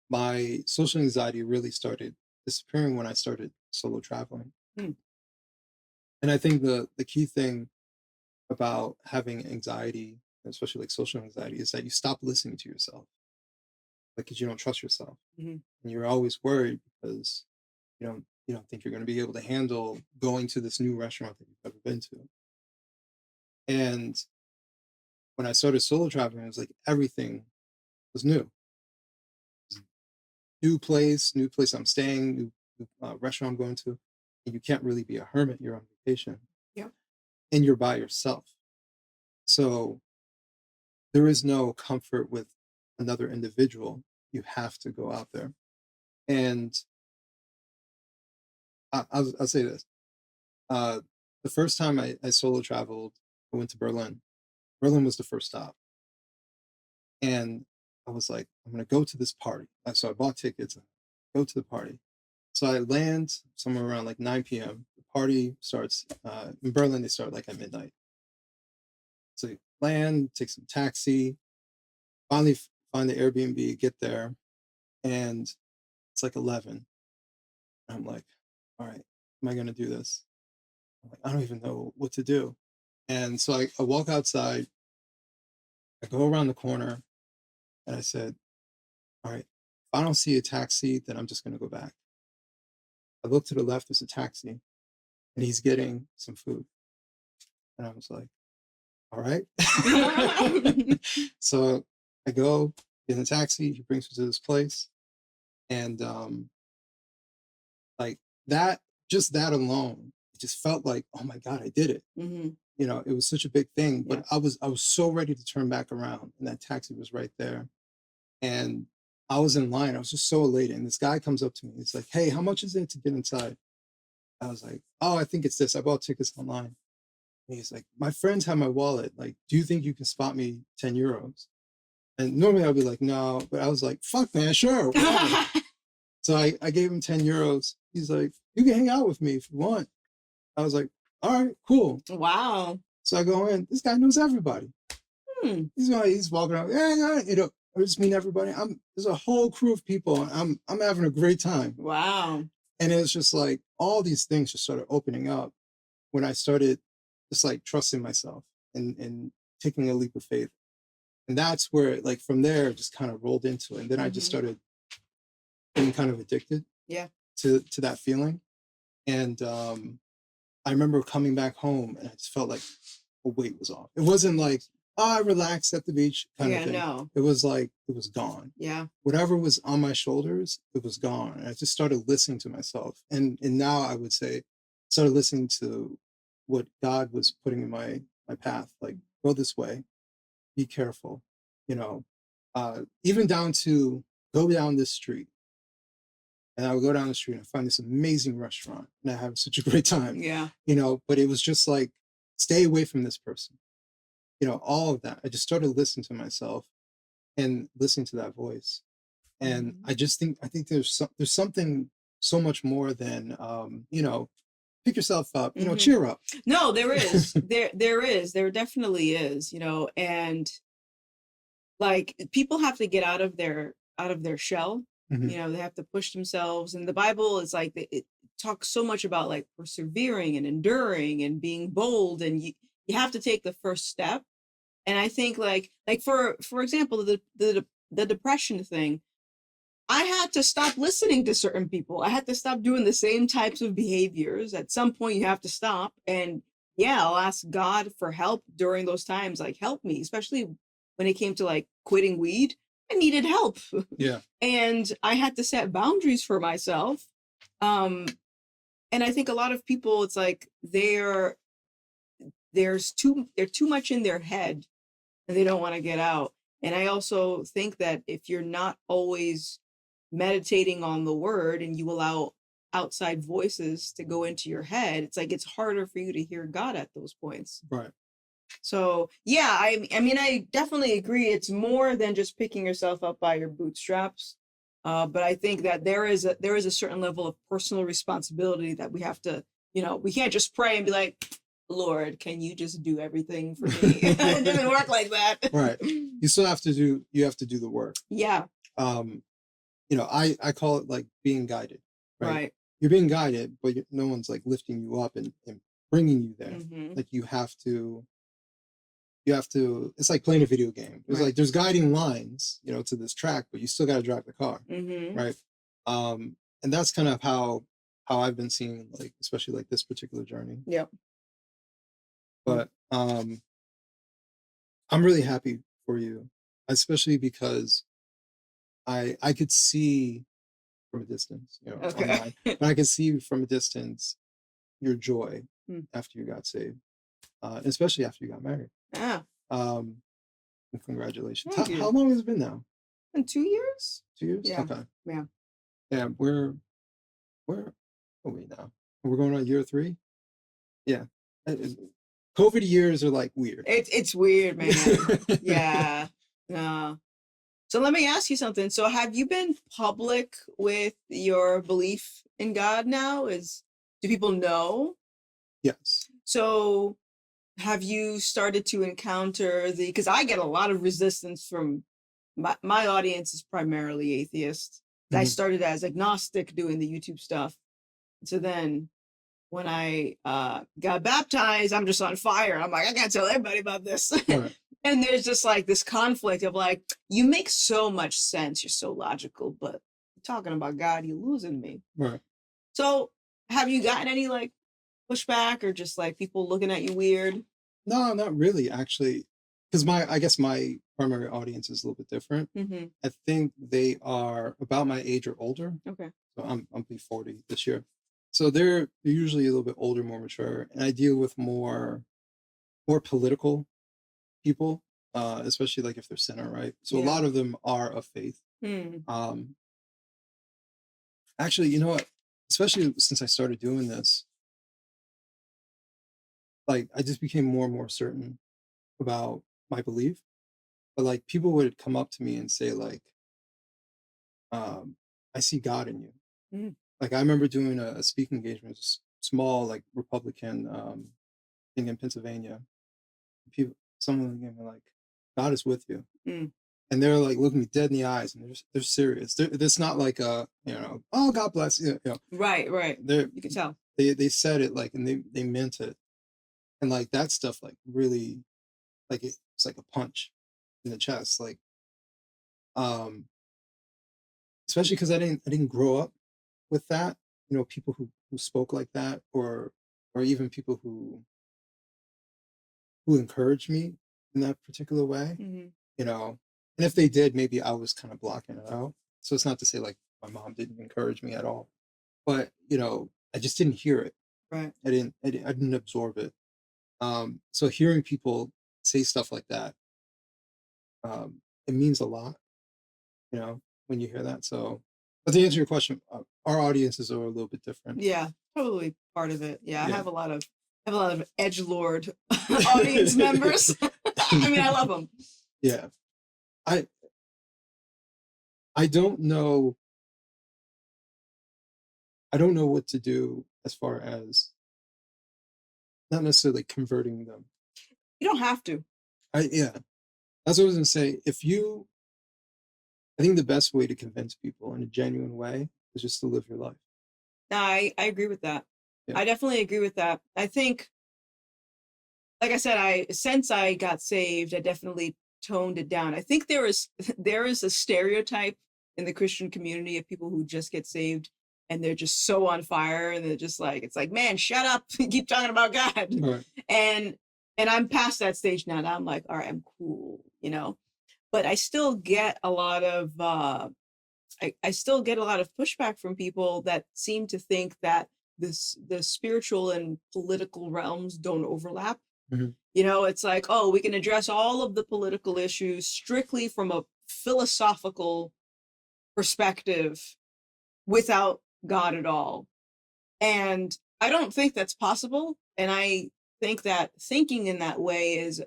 My social anxiety really started disappearing when I started solo traveling. Mm. And I think the key thing about having anxiety, especially like social anxiety, is that you stop listening to yourself. Like, because you don't trust yourself. Mm-hmm. And you're always worried because you don't think you're going to be able to handle going to this new restaurant that you've never been to. And when I started solo traveling, it was like everything was new. New place I'm staying, new restaurant I'm going to, and you can't really be a hermit. You're on vacation. Yep. And you're by yourself. So there is no comfort with another individual. You have to go out there. And I'll say this. The first time I solo traveled, I went to Berlin. Berlin was the first stop. And I was like, I'm going to go to this party. So I bought tickets and go to the party. So I land somewhere around like 9 p.m. The party starts in Berlin. They start like at midnight. So you land, take some taxi, finally find the Airbnb, get there, and it's like 11. I'm like, all right, am I going to do this? I'm like, I don't even know what to do. And so I walk outside, I go around the corner, and I said, all right, if I don't see a taxi, then I'm just going to go back. I look to the left, there's a taxi, and he's getting some food. And I was like, all right. So I go in the taxi, he brings me to this place. And like that, just that alone, it just felt like, oh my God, I did it. Mm-hmm. It was such a big thing, but Yeah. I was so ready to turn back around, and that taxi was right there. And I was in line. I was just so elated. And this guy comes up to me. He's like, hey, how much is it to get inside? I was like, oh, I think it's this. I bought tickets online. And he's like, my friends have my wallet. Like, do you think you can spot me 10 euros? And normally I'd be like, no, but I was like, fuck man, sure. So I gave him 10 euros. He's like, you can hang out with me if you want. I was like, all right, cool. Wow. So I go in, this guy knows everybody. He's walking around, I just meet everybody. There's a whole crew of people, and I'm having a great time. Wow. And it was just like all these things just started opening up when I started just like trusting myself and taking a leap of faith. And that's where like from there it just kind of rolled into it. And then I just started getting kind of addicted to that feeling. And I remember coming back home and I just felt like a weight was off. It wasn't like oh, I relaxed at the beach kind of Yeah, thing. no. It was like, it was gone. Yeah. Whatever was on my shoulders, it was gone. And I just started listening to myself. And now I would say, started listening to what God was putting in my path, like, go this way, be careful, you know, even down to go down this street. And I would go down the street and find this amazing restaurant and I have such a great time, Yeah. you know, but it was just like, stay away from this person, you know, all of that. I just started listening to myself and listening to that voice. And Mhm. I think there's something so much more than, you know, pick yourself up, you know, Mhm. cheer up. No, there is. There definitely is, you know, and like people have to get out of their shell. Mhm. You know, they have to push themselves. And the Bible is like it talks so much about like persevering and enduring and being bold, and you have to take the first step. And I think like for example, the depression thing, I had to stop listening to certain people. I had to stop doing the same types of behaviors. At some point, you have to stop. And yeah, I'll ask God for help during those times. Like, help me, especially when it came to like quitting weed. I needed help. Yeah. And I had to set boundaries for myself. Um, and I think a lot of people, it's like they're too much in their head and they don't want to get out. And I also think that if you're not always meditating on the word and you allow outside voices to go into your head, it's like it's harder for you to hear God at those points. Right. So yeah, I mean I definitely agree. It's more than just picking yourself up by your bootstraps. But I think that there is a certain level of personal responsibility that we have to, you know, we can't just pray and be like, Lord, can you just do everything for me? It doesn't work like that. Right. You still have to do the work. Yeah. You know, I call it like being guided, right? Right. You're being guided, but no one's like lifting you up and bringing you there. Mm-hmm. Like you have to, it's like playing a video game. It's Right. like there's guiding lines, you know, to this track, but you still got to drive the car. Mm-hmm. Right. And that's kind of how I've been seeing, like, especially like this particular journey. Yep. But I'm really happy for you, especially because I could see from a distance, you know, Okay. online, but I could see from a distance your joy Hmm. after you got saved, especially after you got married. Ah, And congratulations. thank How you. long has it been now? In 2 years? 2 years? Yeah. Okay. Yeah. Yeah, we're oh wait now. We're going on year 3? Yeah. COVID years are like weird. It's weird, man. Yeah. No. So let me ask you something. So have you been public with your belief in God now? Do people know? Yes. So have you started to encounter because I get a lot of resistance from my audience is primarily atheist. I Mhm. started as agnostic doing the YouTube stuff. So then when I got baptized, I'm just on fire. I'm like, I gotta tell everybody about this. Right. And there's just like this conflict of like, you make so much sense. You're so logical, but talking about God, you're losing me. Right. So have you gotten any like pushback or just like people looking at you weird? No, not really, actually, because I guess my primary audience is a little bit different. Mm-hmm. I think they are about my age or older. Okay. So I'm be 40 this year. So they're usually a little bit older, more mature, and I deal with more political people, especially like if they're center right. So a Yeah. lot of them are of faith. Hmm. Um, Actually, you know what? Especially since I started doing this, like I just became more and more certain about my belief. But like people would come up to me and say like, um, "I see God in you." Mm. Like I remember doing a speaking engagement, small like Republican thing in Pennsylvania. Someone gave me like, "God is with you," Mm. and they're like looking me dead in the eyes, and they're serious. It's not like a, you know, oh God bless you, you know. Right, right. They're You can tell. they said it like, and they meant it, and like that stuff like really, like it's like a punch in the chest, like um especially because I didn't grow up with that, you know, people who spoke like that, or even people who encouraged me in that particular way, Mhm. you know. And if they did, maybe I was kind of blocking it out. So it's not to say like my mom didn't encourage me at all, but I just didn't hear it. Right. I didn't absorb it. So hearing people say stuff like that, it means a lot, when you hear that. So, but to answer your question, our audiences are a little bit different. Yeah, probably part of it. Yeah, I Yeah. have a lot of edgelord audience members. I mean, I love them. Yeah. I I don't know. I don't know what to do as far as not necessarily converting them. You don't have to. Yeah, that's what I was gonna say. I think the best way to convince people in a genuine way is just to live your life. No, I agree with that. Yeah. I definitely agree with that. I think, like I said, since I got saved, I definitely toned it down. I think there is a stereotype in the Christian community of people who just get saved and they're just so on fire and they're just like, it's like, man, shut up, keep talking about God. Right. And I'm past that stage now. Now I'm like, all right, I'm cool. But I still get a lot of I still get a lot of pushback from people that seem to think that the spiritual and political realms don't overlap. Mhm. It's like, oh, we can address all of the political issues strictly from a philosophical perspective without God at all. And I don't think that's possible. And I think that thinking in that way is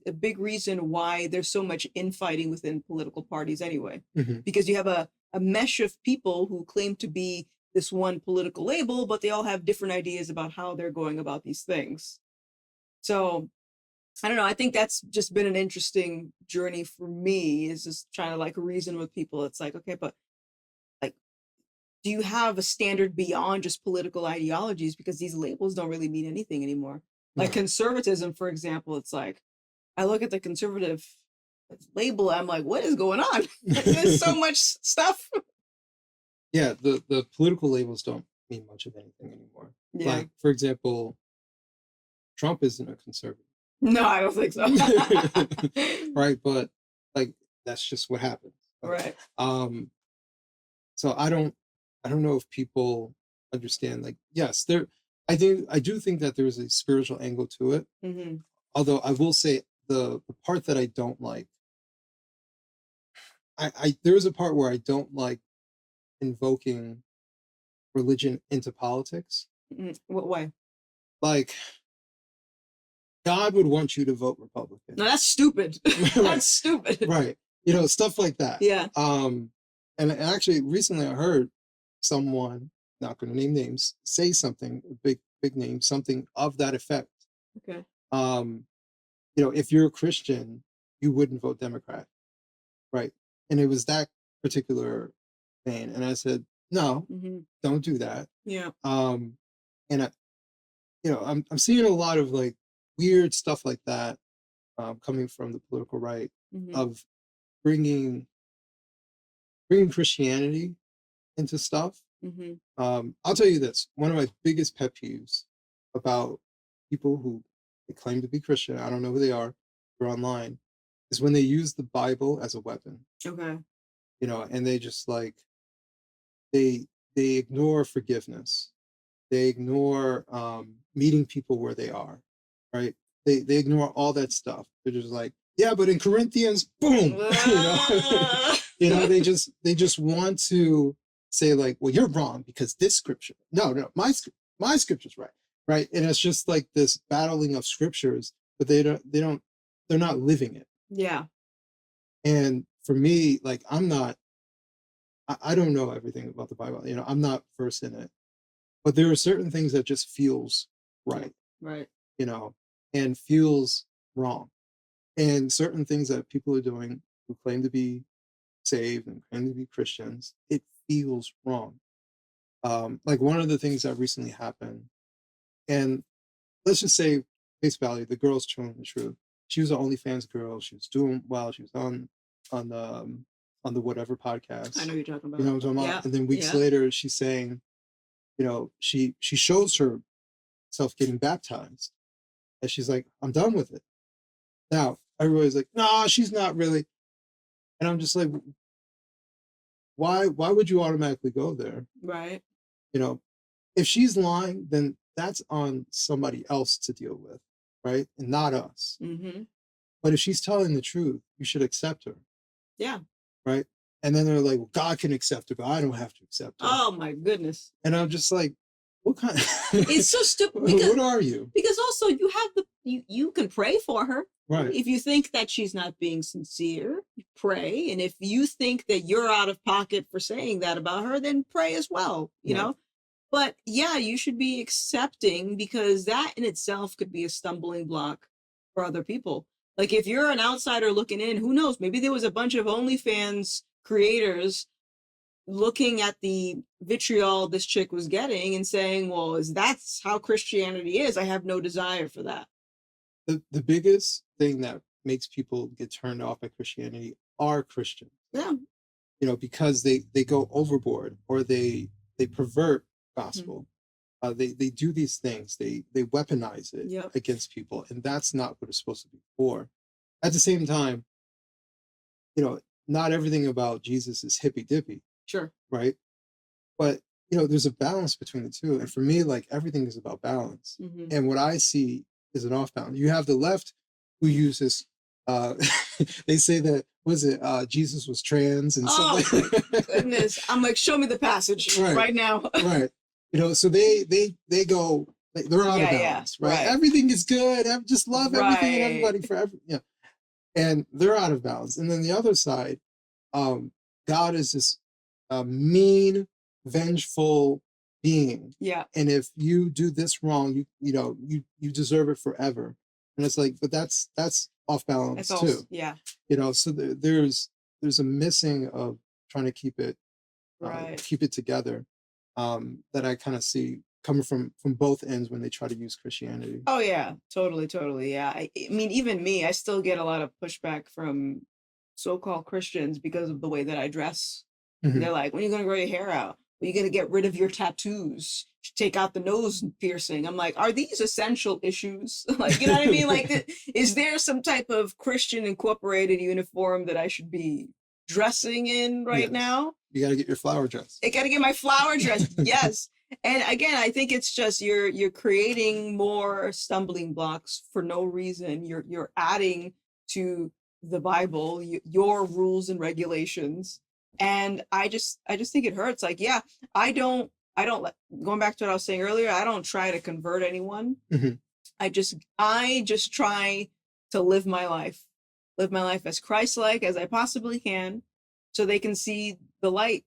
a big reason why there's so much infighting within political parties anyway. Mhm. Because you have a mesh of people who claim to be this one political label, but they all have different ideas about how they're going about these things. So I don't know. I think that's just been an interesting journey for me, is just trying to like reason with people. It's like, okay, but like, do you have a standard beyond just political ideologies? Because these labels don't really mean anything anymore. Like Right. conservatism, for example, it's like, I look at the conservative label, I'm like, what is going on? There's so much stuff. Yeah, the political labels don't mean much of anything anymore. Yeah. Like, for example, Trump isn't a conservative. No, I don't think so. Right, but like that's just what happens. Right. So I don't know if people understand, like, yes, I do think that there's a spiritual angle to it. Hmm. Although I will say the part that I don't like, I there is a part where I don't like invoking religion into politics. What way? Like, God would want you to vote Republican. No, that's stupid. That's stupid. Right. Stuff like that. Yeah. And actually recently I heard someone, not going to name names, say something, a big name, something of that effect. Okay. If you're a Christian, you wouldn't vote Democrat. Right. And it was that particular vein. And I said, no, Hmm. don't do that. Yeah. And I'm seeing a lot of like weird stuff like that, coming from the political right, Hmm. of bringing Christianity into stuff. Hmm. I'll tell you this: one of my biggest pet peeves about people who they claim to be Christian, I don't know who they are, they're online, is when they use the Bible as a weapon. Okay. And they just like they ignore forgiveness. They ignore meeting people where they are, right? They ignore all that stuff. They're just like, yeah, but in Corinthians, boom, they just want to say like, well, you're wrong because this scripture. No, my scripture's right, right? And it's just like this battling of scriptures, but they're not living it. Yeah. And for me, like, I don't know everything about the Bible. I'm not versed in it. But there are certain things that just feels right, Right. And feels wrong. And certain things that people are doing who claim to be saved and claim to be Christians, it feels wrong. Like one of the things that recently happened, and let's just say face value, the girl's telling the truth. She was an OnlyFans girl. She was doing well. She was on the whatever podcast. I know you're talking about. You know what I'm talking about? Yeah. And then weeks Yeah. later, she's saying, she shows herself getting baptized, and she's like, I'm done with it. Now everybody's like, no, she's not really. And I'm just like, why would you automatically go there? Right. You know, if she's lying, then that's on somebody else to deal with, right? And not us. Mm-hmm. But if she's telling the truth, you should accept her, Yeah. right? And then they're like, well, God can accept her, but I don't have to accept her. Oh my goodness. And I'm just like, what kind It's so stupid. what are you? Because also you have you can pray for her. Right. If you think that she's not being sincere, pray. And if you think that you're out of pocket for saying that about her, then pray as well, you know? But yeah, you should be accepting, because that in itself could be a stumbling block for other people. Like if you're an outsider looking in, who knows? Maybe there was a bunch of OnlyFans creators looking at the vitriol this chick was getting and saying, well, that's how Christianity is. I have no desire for that. The biggest thing that makes people get turned off by Christianity are Christians. Yeah. You know, because they go overboard, or they pervert gospel. They do these things. They weaponize it against people, and that's not what it's supposed to be for. At the same time, you know, not everything about Jesus is hippy dippy. Sure. Right. But you know, there's a balance between the two, and for me, like, everything is about balance. And what I see is an off balance. You have the left who uses they say that, was it Jesus was trans and stuff like that. Goodness. I'm like, show me the passage right now. Right. You know, so they go, they're out of balance, right? Everything is good. Just love everything and everybody forever. Yeah. And they're out of balance. And then the other side, God is this mean, vengeful being. Yeah. And if you do this wrong, you deserve it forever. And it's like, but that's off balance too. Yeah. You know, so there's a missing of trying to keep it together, that I kind of see coming from both ends when they try to use Christianity. Oh yeah, totally. Yeah. I mean, even me, I still get a lot of pushback from so-called Christians because of the way that I dress. They're like, when are you going to grow your hair out? When are you going to get rid of your tattoos? Take out the nose piercing. I'm like, are these essential issues? Like, you know what I mean? Like, is there some type of Christian incorporated uniform that I should be dressing in right now? You got to get your flower dress. I got to get my flower dress. Yes. And again, I think it's just you're creating more stumbling blocks for no reason. You're adding to the Bible your rules and regulations. And I just think it hurts. Like, yeah, I don't going back to what I was saying earlier, I don't try to convert anyone. I just try to live my life as Christ-like as I possibly can, so they can see the light,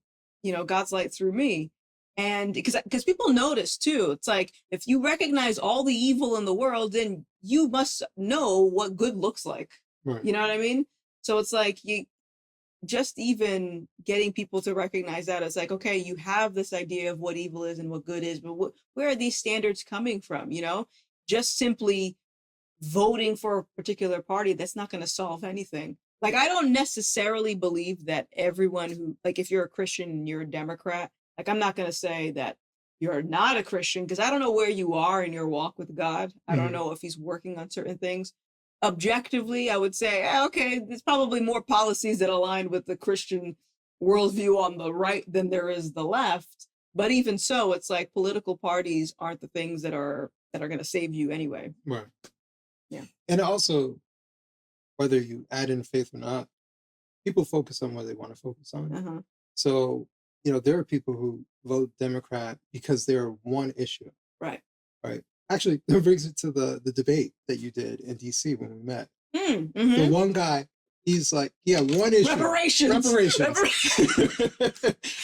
God's light through me. And because people notice too, it's like, if you recognize all the evil in the world, then you must know what good looks like. Right. You know what I mean? So it's like, just even getting people to recognize that, it's like, okay, you have this idea of what evil is and what good is, but where are these standards coming from? Just simply voting for a particular party, that's not going to solve anything. Like, I don't necessarily believe that everyone who, like, if you're a Christian and you're a Democrat, like, I'm not going to say that you're not a Christian, because I don't know where you are in your walk with God. I don't know if he's working on certain things. Objectively, I would say, okay, there's probably more policies that align with the Christian worldview on the right than there is the left. But even so, it's like, political parties aren't the things that are going to save you anyway. Right. Yeah. And also, whether you add in faith or not, people focus on what they want to focus on. So, there are people who vote Democrat because they're one issue. Right. Right. Actually, that brings it to the debate that you did in DC when we met. The one guy, he's like, one issue. Reparations.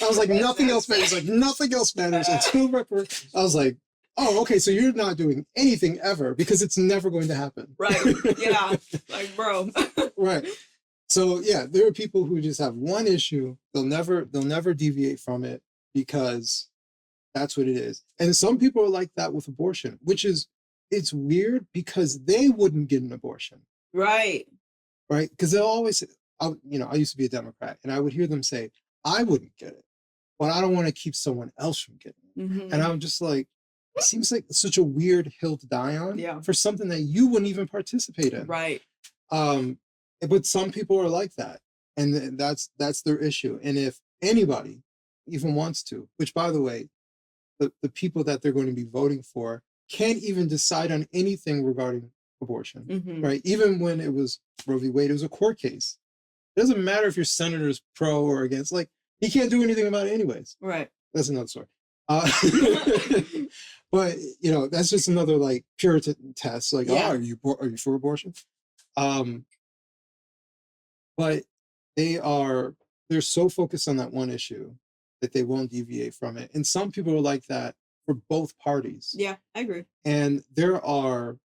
I was like, nothing else matters. He's like, nothing else matters until reparations. I was like, oh, okay, so you're not doing anything ever, because it's never going to happen. Right. Yeah. Like, bro. Right. So yeah, there are people who just have one issue. They'll never deviate from it, because that's what it is. And some people are like that with abortion, it's weird, because they wouldn't get an abortion. Right. Right. Because they'll always, I used to be a Democrat, and I would hear them say, I wouldn't get it, but I don't want to keep someone else from getting it. And I'm just like, it seems like such a weird hill to die on for something that you wouldn't even participate in. Right. Um, but some people are like that, and that's their issue. And if anybody even wants to, which by the way, the people that they're going to be voting for can't even decide on anything regarding abortion, Mm-hmm. right? Even when it was Roe v. Wade, it was a court case. It doesn't matter if your senator's pro or against. Like, he can't do anything about it anyways. Right. That's another story. But you know, that's just another like Puritan test. Like, Yeah. oh, are you for abortion? But they're so focused on that one issue that they won't deviate from it. And some people are like that for both parties. Yeah, I agree. And there are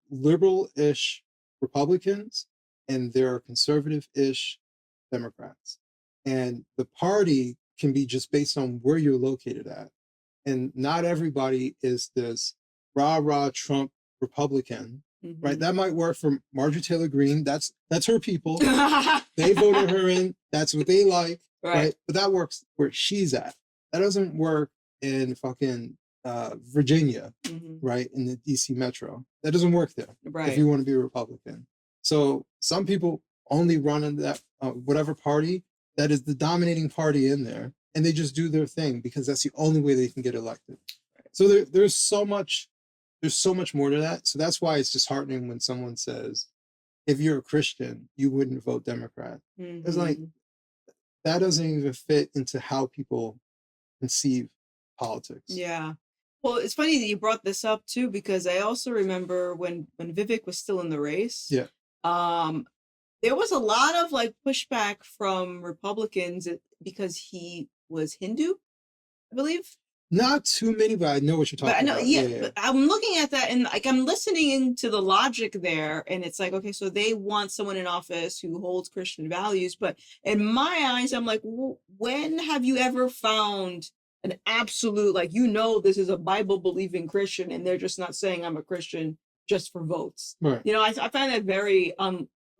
liberal-ish Republicans and there are conservative-ish Democrats. And the party can be just based on where you're located at. And not everybody is this rah-rah Trump Republican, right? Mhm. That might work for Marjorie Taylor Greene. That's her people. They voted her in. That's what they like, right? But that works where she's at. That doesn't work in fucking Virginia, Mhm. right? In the DC Metro. That doesn't work there if Right. you want to be a Republican. So some people only run in that whatever party that is the dominating party in there, and they just do their thing because that's the only way they can get elected. So there's so much more to that. So that's why it's disheartening when someone says, if you're a Christian, you wouldn't vote Democrat. It's like, Mhm. that doesn't even fit into how people conceive politics. Yeah. Well, it's funny that you brought this up too, because I also remember when Vivek was still in the race. Yeah. There was a lot of like pushback from Republicans because he was Hindu, I believe. Not too many, but I know what you're But I talking know, about. yeah, but I'm looking at that and like I'm listening into the logic there, and it's like, okay, so they want someone in office who holds Christian values, but in my eyes, I'm like, when have you ever found an absolute, like, this is a Bible believing Christian, and they're just not saying I'm a Christian just for votes. Right. I find that very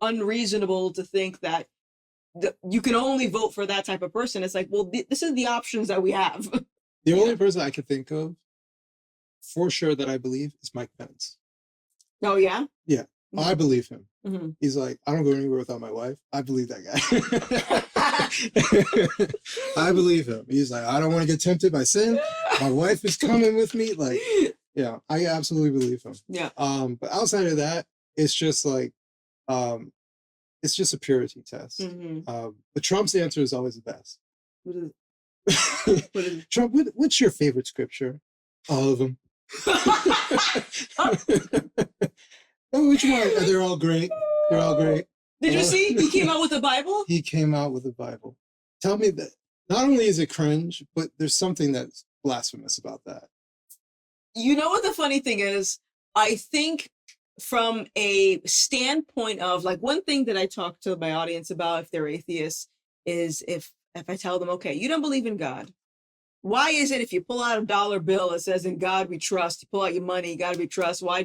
unreasonable to think that you can only vote for that type of person. It's like, well, this is the options that we have. The only person I can think of for sure that I believe is Mike Pence. Oh, yeah? Yeah, Mhm. I believe him. Mm-hmm. He's like, I don't go anywhere without my wife. I believe that guy. I believe him. He's like, I don't want to get tempted by sin. My wife is coming with me. Like, yeah, I absolutely believe him. Yeah. But outside of that, it's just like, it's just a purity test. Mm-hmm. But Trump's answer is always the best. What is it? Trump, what's your favorite scripture? All of them. Oh, which one? They're all great. They're all great. Did you see? He came out with a Bible? He came out with a Bible. Tell me that not only is it cringe, but there's something that's blasphemous about that. You know what the funny thing is? I think from a standpoint of, like, one thing that I talk to my audience about if they're atheists is if I tell them, okay, you don't believe in God. Why is it if you pull out a dollar bill, it says in God we trust, you pull out your money, God we trust, why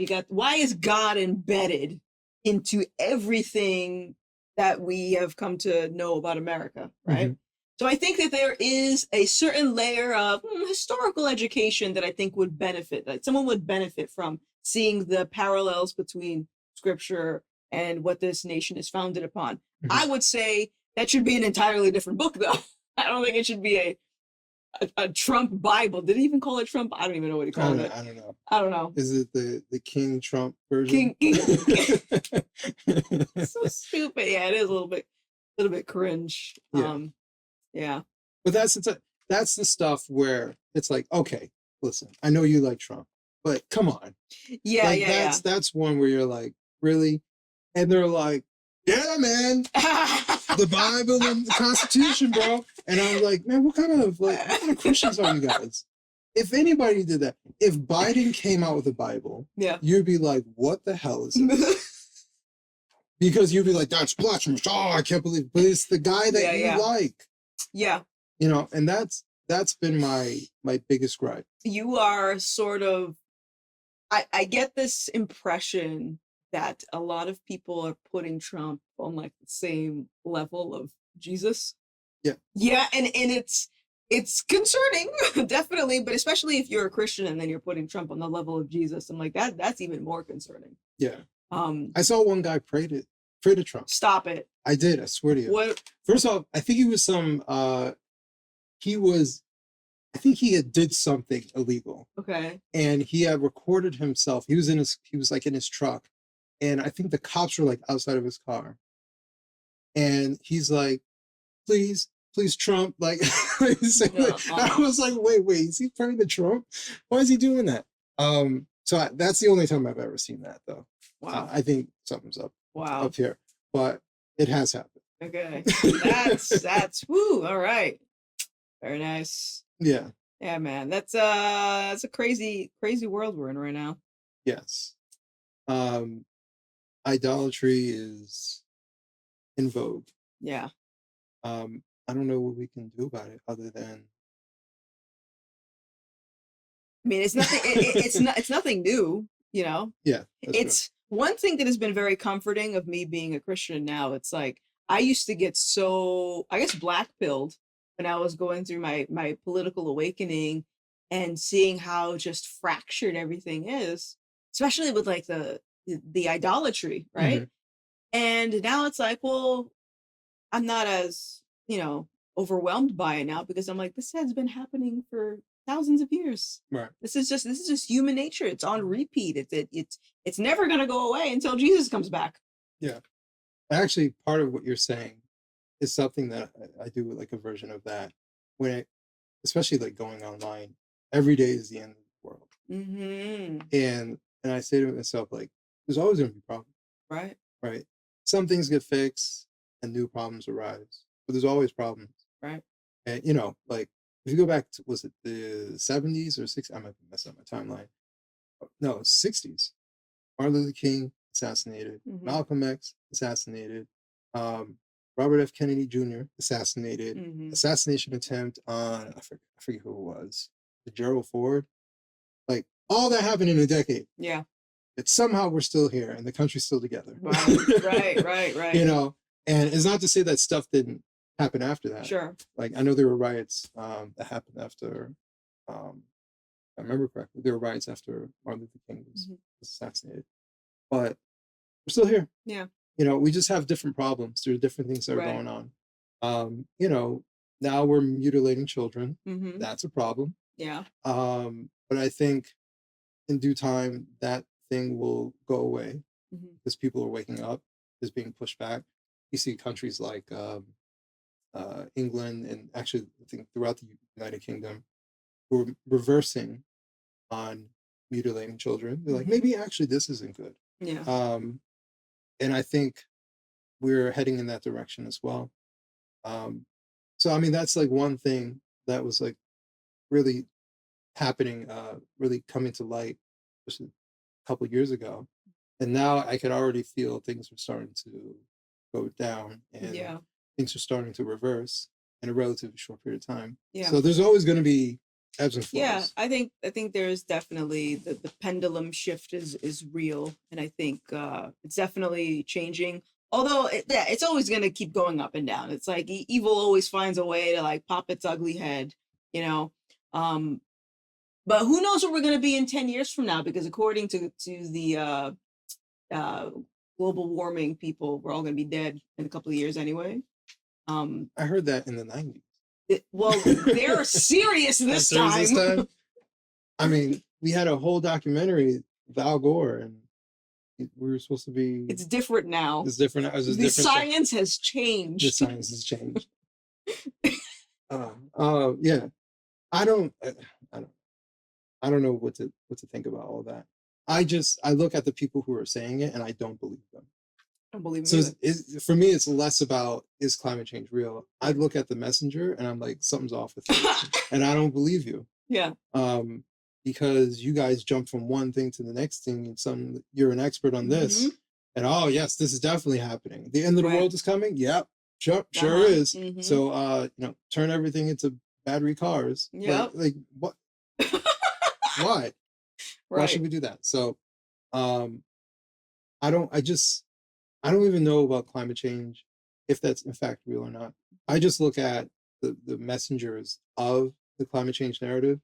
is God embedded into everything that we have come to know about America, right? Mm-hmm. So I think that there is a certain layer of historical education that I think would benefit, like someone would benefit from seeing the parallels between scripture and what this nation is founded upon. Mm-hmm. I would say that should be an entirely different book, though. I don't think it should be a Trump Bible. Did he even call it Trump? I don't even know what he called it. I don't know. I don't know. Is it the King Trump version? King. So stupid. Yeah, it is a little bit cringe. Yeah. Yeah. But that's the stuff where it's like, okay, listen, I know you like Trump, but come on. Yeah, like, that's one where you're like, really? And they're like, yeah, man, the Bible and the Constitution, bro. And I was like, man, what kind of Christians are you guys? If anybody did that, if Biden came out with a Bible, yeah, you'd be like, what the hell is this? Because you'd be like, that's blasphemous. Oh, I can't believe it. But it's the guy that you like. Yeah. You know, and that's been my biggest gripe. You are sort of, I get this impression that a lot of people are putting Trump on like the same level of Jesus. Yeah. Yeah, and it's concerning, definitely, but especially if you're a Christian and then you're putting Trump on the level of Jesus. I'm like, that's even more concerning. Yeah. I saw one guy pray to Trump. Stop it. I did. I swear to you. What? First off, I think he was I think he had did something illegal, Okay. and he had recorded himself. He was like in his truck, and I think the cops were like outside of his car, and he's like, please, Trump, like, I was like, wait, is he praying to Trump? Why is he doing that? That's the only time I've ever seen that, though. Wow. I think something's up Wow. here, but it has happened. Okay. That's woo. All right. Very nice. Yeah. Yeah, man. That's a crazy world we're in right now. Yes. Idolatry is in vogue. Yeah. I don't know what we can do about it other than, I mean, it's nothing. It's nothing new. You know. yeah. It's one thing that has been very comforting of me being a Christian now. It's like I used to get so, I guess, black-pilled when I was going through my political awakening and seeing how just fractured everything is, especially with like the idolatry, right? And now it's like, well, I'm not as, overwhelmed by it now because I'm like, this has been happening for thousands of years. Right. This is just human nature. It's on repeat. It's never gonna go away until Jesus comes back. Yeah. Actually, part of what you're saying is something that I do like a version of that especially like going online. Every day is the end of the world. Mm-hmm. And I say to myself, like, there's always going to be problems. Right. Right. Some things get fixed and new problems arise, but there's always problems. Right. And, like, if you go back to, was it the 70s or 60s? I might be messing up my timeline. No, 60s. Martin Luther King assassinated. Malcolm X assassinated. Robert F. Kennedy Jr. assassinated. Assassination attempt on, I forget who it was. Gerald Ford. Like, all that happened in a decade. Yeah. That somehow we're still here and the country's still together. Right. And it's not to say that stuff didn't happen after that. Sure. Like, I know there were riots that happened after, if I remember correctly, there were riots after Martin Luther King was assassinated. But we're still here. Yeah. We just have different problems. There's different things that are going on. Now we're mutilating children. That's a problem. Yeah. But I think in due time that thing will go away because people are waking up, is being pushed back. You see countries like England and actually I think throughout the United Kingdom who are reversing on mutilating children. They're like, maybe actually this isn't good. Yeah. And I think we're heading in that direction as well. So, I mean, that's like one thing that was like really happening, really coming to light just a couple of years ago. And now I could already feel things were starting to go down and things are starting to reverse in a relatively short period of time. Yeah. So there's always going to be ebbs and flows. Yeah, I think there's definitely the pendulum shift is real, and I think it's definitely changing. Although it's always going to keep going up and down. It's like evil always finds a way to like pop its ugly head, But who knows what we're going to be in 10 years from now? Because according to the global warming people, we're all going to be dead in a couple of years anyway. I heard that in the 90s. Well, they're serious this time. I mean, we had a whole documentary with Al Gore, and we were supposed to be. It's different now. It's different now. The science has changed. The science has changed. Yeah, I don't know what to think about all that. I look at the people who are saying it, and I don't believe them. I don't believe so for me, it's less about is climate change real. I look at the messenger and I'm like, something's off with you, and I don't believe you. Yeah. Because you guys jump from one thing to the next thing, and you're an expert on this, and oh yes, this is definitely happening. The end of the world is coming. Yep, sure is. So turn everything into battery cars. Yeah. Like what? Why? Why should we do that? So, I don't even know about climate change, if that's in fact real or not. I just look at the messengers of the climate change narrative,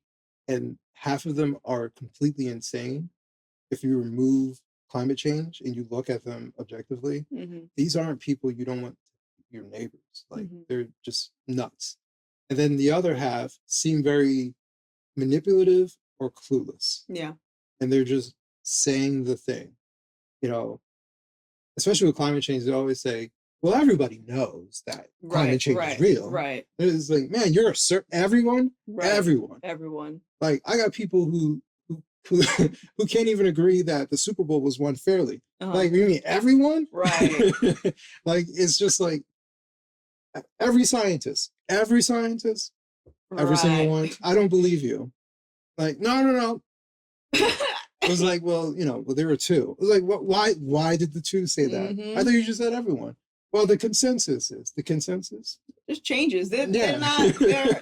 and half of them are completely insane if you remove climate change and you look at them objectively, Mm-hmm. these aren't people you don't want your neighbors. Like Mm-hmm. they're just nuts. And then the other half seem very manipulative or clueless. Yeah. And they're just saying the thing. You know, especially with climate change, they always say, well, everybody knows that climate change is real. Right. It's like, man, you're a certain everyone. Everyone. Like I got people who who can't even agree that the Super Bowl was won fairly. Like, you mean everyone? Right. Like it's just like every scientist, every single one. I don't believe you. Like, no. It was like, well, there were two. It was like, why did the two say that? Mm-hmm. I thought you just said everyone. Well, the consensus just changes. They're not,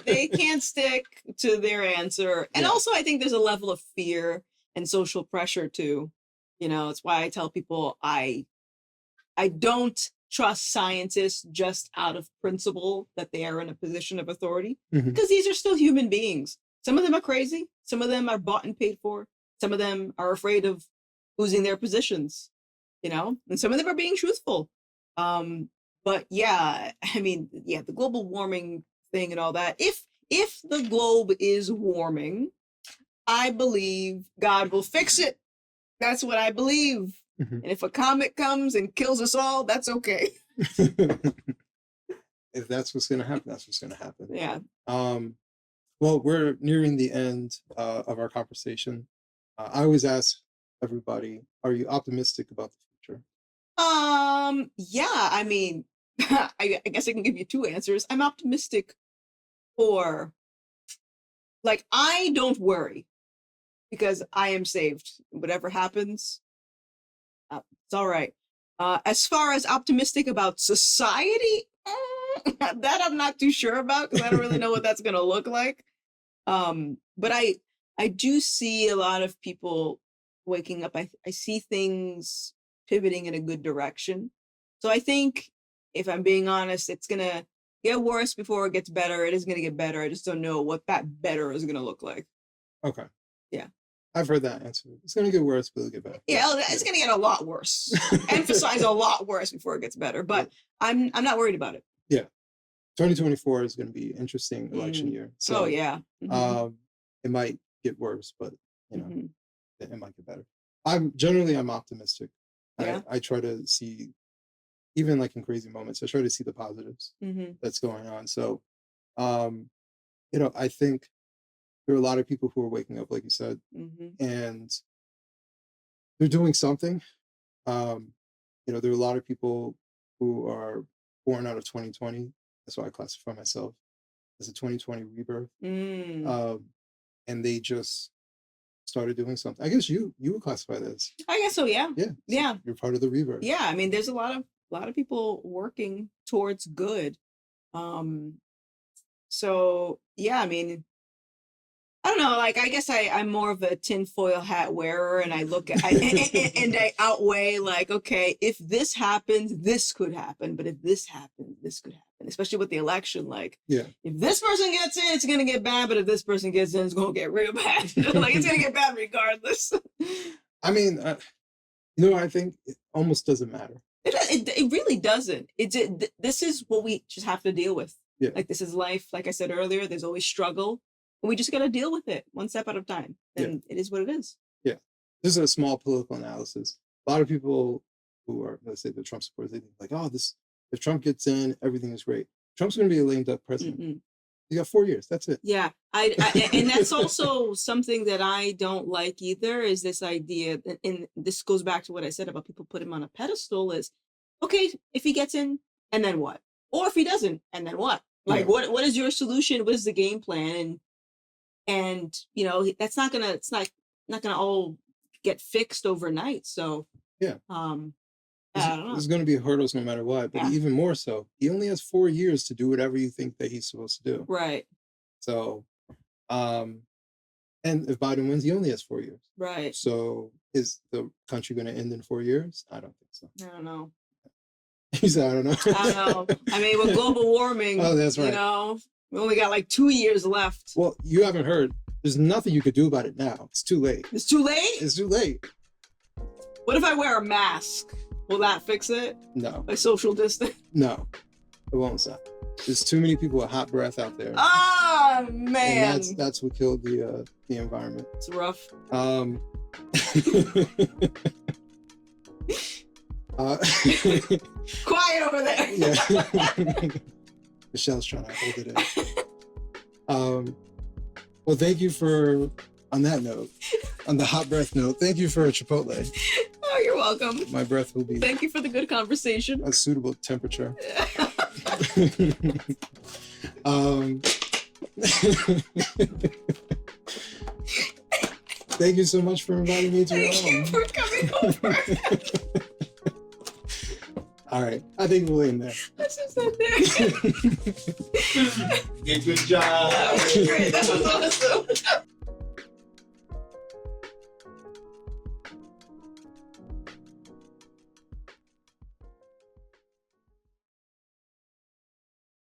they can't stick to their answer. And also I think there's a level of fear and social pressure too. It's why I tell people I don't trust scientists just out of principle that they are in a position of authority, because these are still human beings. Some of them are crazy. Some of them are bought and paid for. Some of them are afraid of losing their positions, and some of them are being truthful. But yeah, I mean, the global warming thing and all that. If the globe is warming, I believe God will fix it. That's what I believe. And if a comet comes and kills us all, that's okay. If that's what's going to happen, that's what's going to happen. Yeah. Well, we're nearing the end of our conversation. I always ask everybody, are you optimistic about the future? Yeah, I mean, I guess I can give you two answers. I'm optimistic for, like, I don't worry because I am saved. Whatever happens, it's all right. As far as optimistic about society, that I'm not too sure about because I don't really know what that's going to look like. But I do see a lot of people waking up. I see things pivoting in a good direction. So I think, if I'm being honest, it's going to get worse before it gets better. It is going to get better. I just don't know what that better is going to look like. Okay. Yeah. I've heard that answer. It's going to get worse, but it'll get better. Yeah, it's going to get a lot worse. Emphasize a lot worse before it gets better. But I'm not worried about it. Yeah. 2024 is going to be an interesting election year. So, yeah. It might get worse, but it might get better. I'm optimistic. Yeah. I try to see, even like in crazy moments, I try to see the positives that's going on. So, I think there are a lot of people who are waking up, like you said, and they're doing something. There are a lot of people who are born out of 2020. That's why I classify myself as a 2020 rebirth. And they just started doing something. I guess you would classify this. I guess so, yeah. Yeah. So yeah. You're part of the rebirth. Yeah. I mean, there's a lot of people working towards good. So yeah, I mean, I don't know, like, I guess I'm more of a tinfoil hat wearer, and I look at, and I outweigh, like, okay, if this happens, this could happen, but if this happens, this could happen, especially with the election. Like, if this person gets in, it's going to get bad, but if this person gets in, it's going to get real bad. Like, it's going to get bad regardless. I mean, I think it almost doesn't matter. It really doesn't. This is what we just have to deal with. Yeah. Like, this is life. Like I said earlier, there's always struggle. And we just got to deal with it one step at a time. And it is what it is. Yeah. This is a small political analysis. A lot of people who are, let's say, the Trump supporters, they think like, if Trump gets in, everything is great. Trump's going to be a lame duck president. You got 4 years. That's it. Yeah. And that's also something that I don't like either, is this idea. And this goes back to what I said about people put him on a pedestal is, okay, if he gets in, and then what? Or if he doesn't, and then what? Like, what is your solution? What is the game plan? And that's not gonna all get fixed overnight. So I don't know. There's gonna be hurdles no matter what, but even more so, he only has 4 years to do whatever you think that he's supposed to do. Right. So and if Biden wins, he only has 4 years. Right. So is the country gonna end in 4 years? I don't think so. I don't know. He said, I don't know. I don't know. I mean, with global warming, oh, that's right. We only got like 2 years left. Well, you haven't heard. There's nothing you could do about it now. It's too late. It's too late? It's too late. What if I wear a mask? Will that fix it? No, Like social distance? no, it won't stop. There's too many people with hot breath out there. Ah, And man. that's what killed the environment. It's rough. Quiet over there. Yeah. Michelle's trying to hold it in. Well, thank you for, on that note, on the hot breath note, thank you for Chipotle. Oh, you're welcome. My breath will be Thank you for the good conversation. a suitable temperature. Thank you so much for inviting me to your Thank you home. for coming over. All right, I think we'll end there. Let's just end there. Yeah, good job. That was great. That was awesome.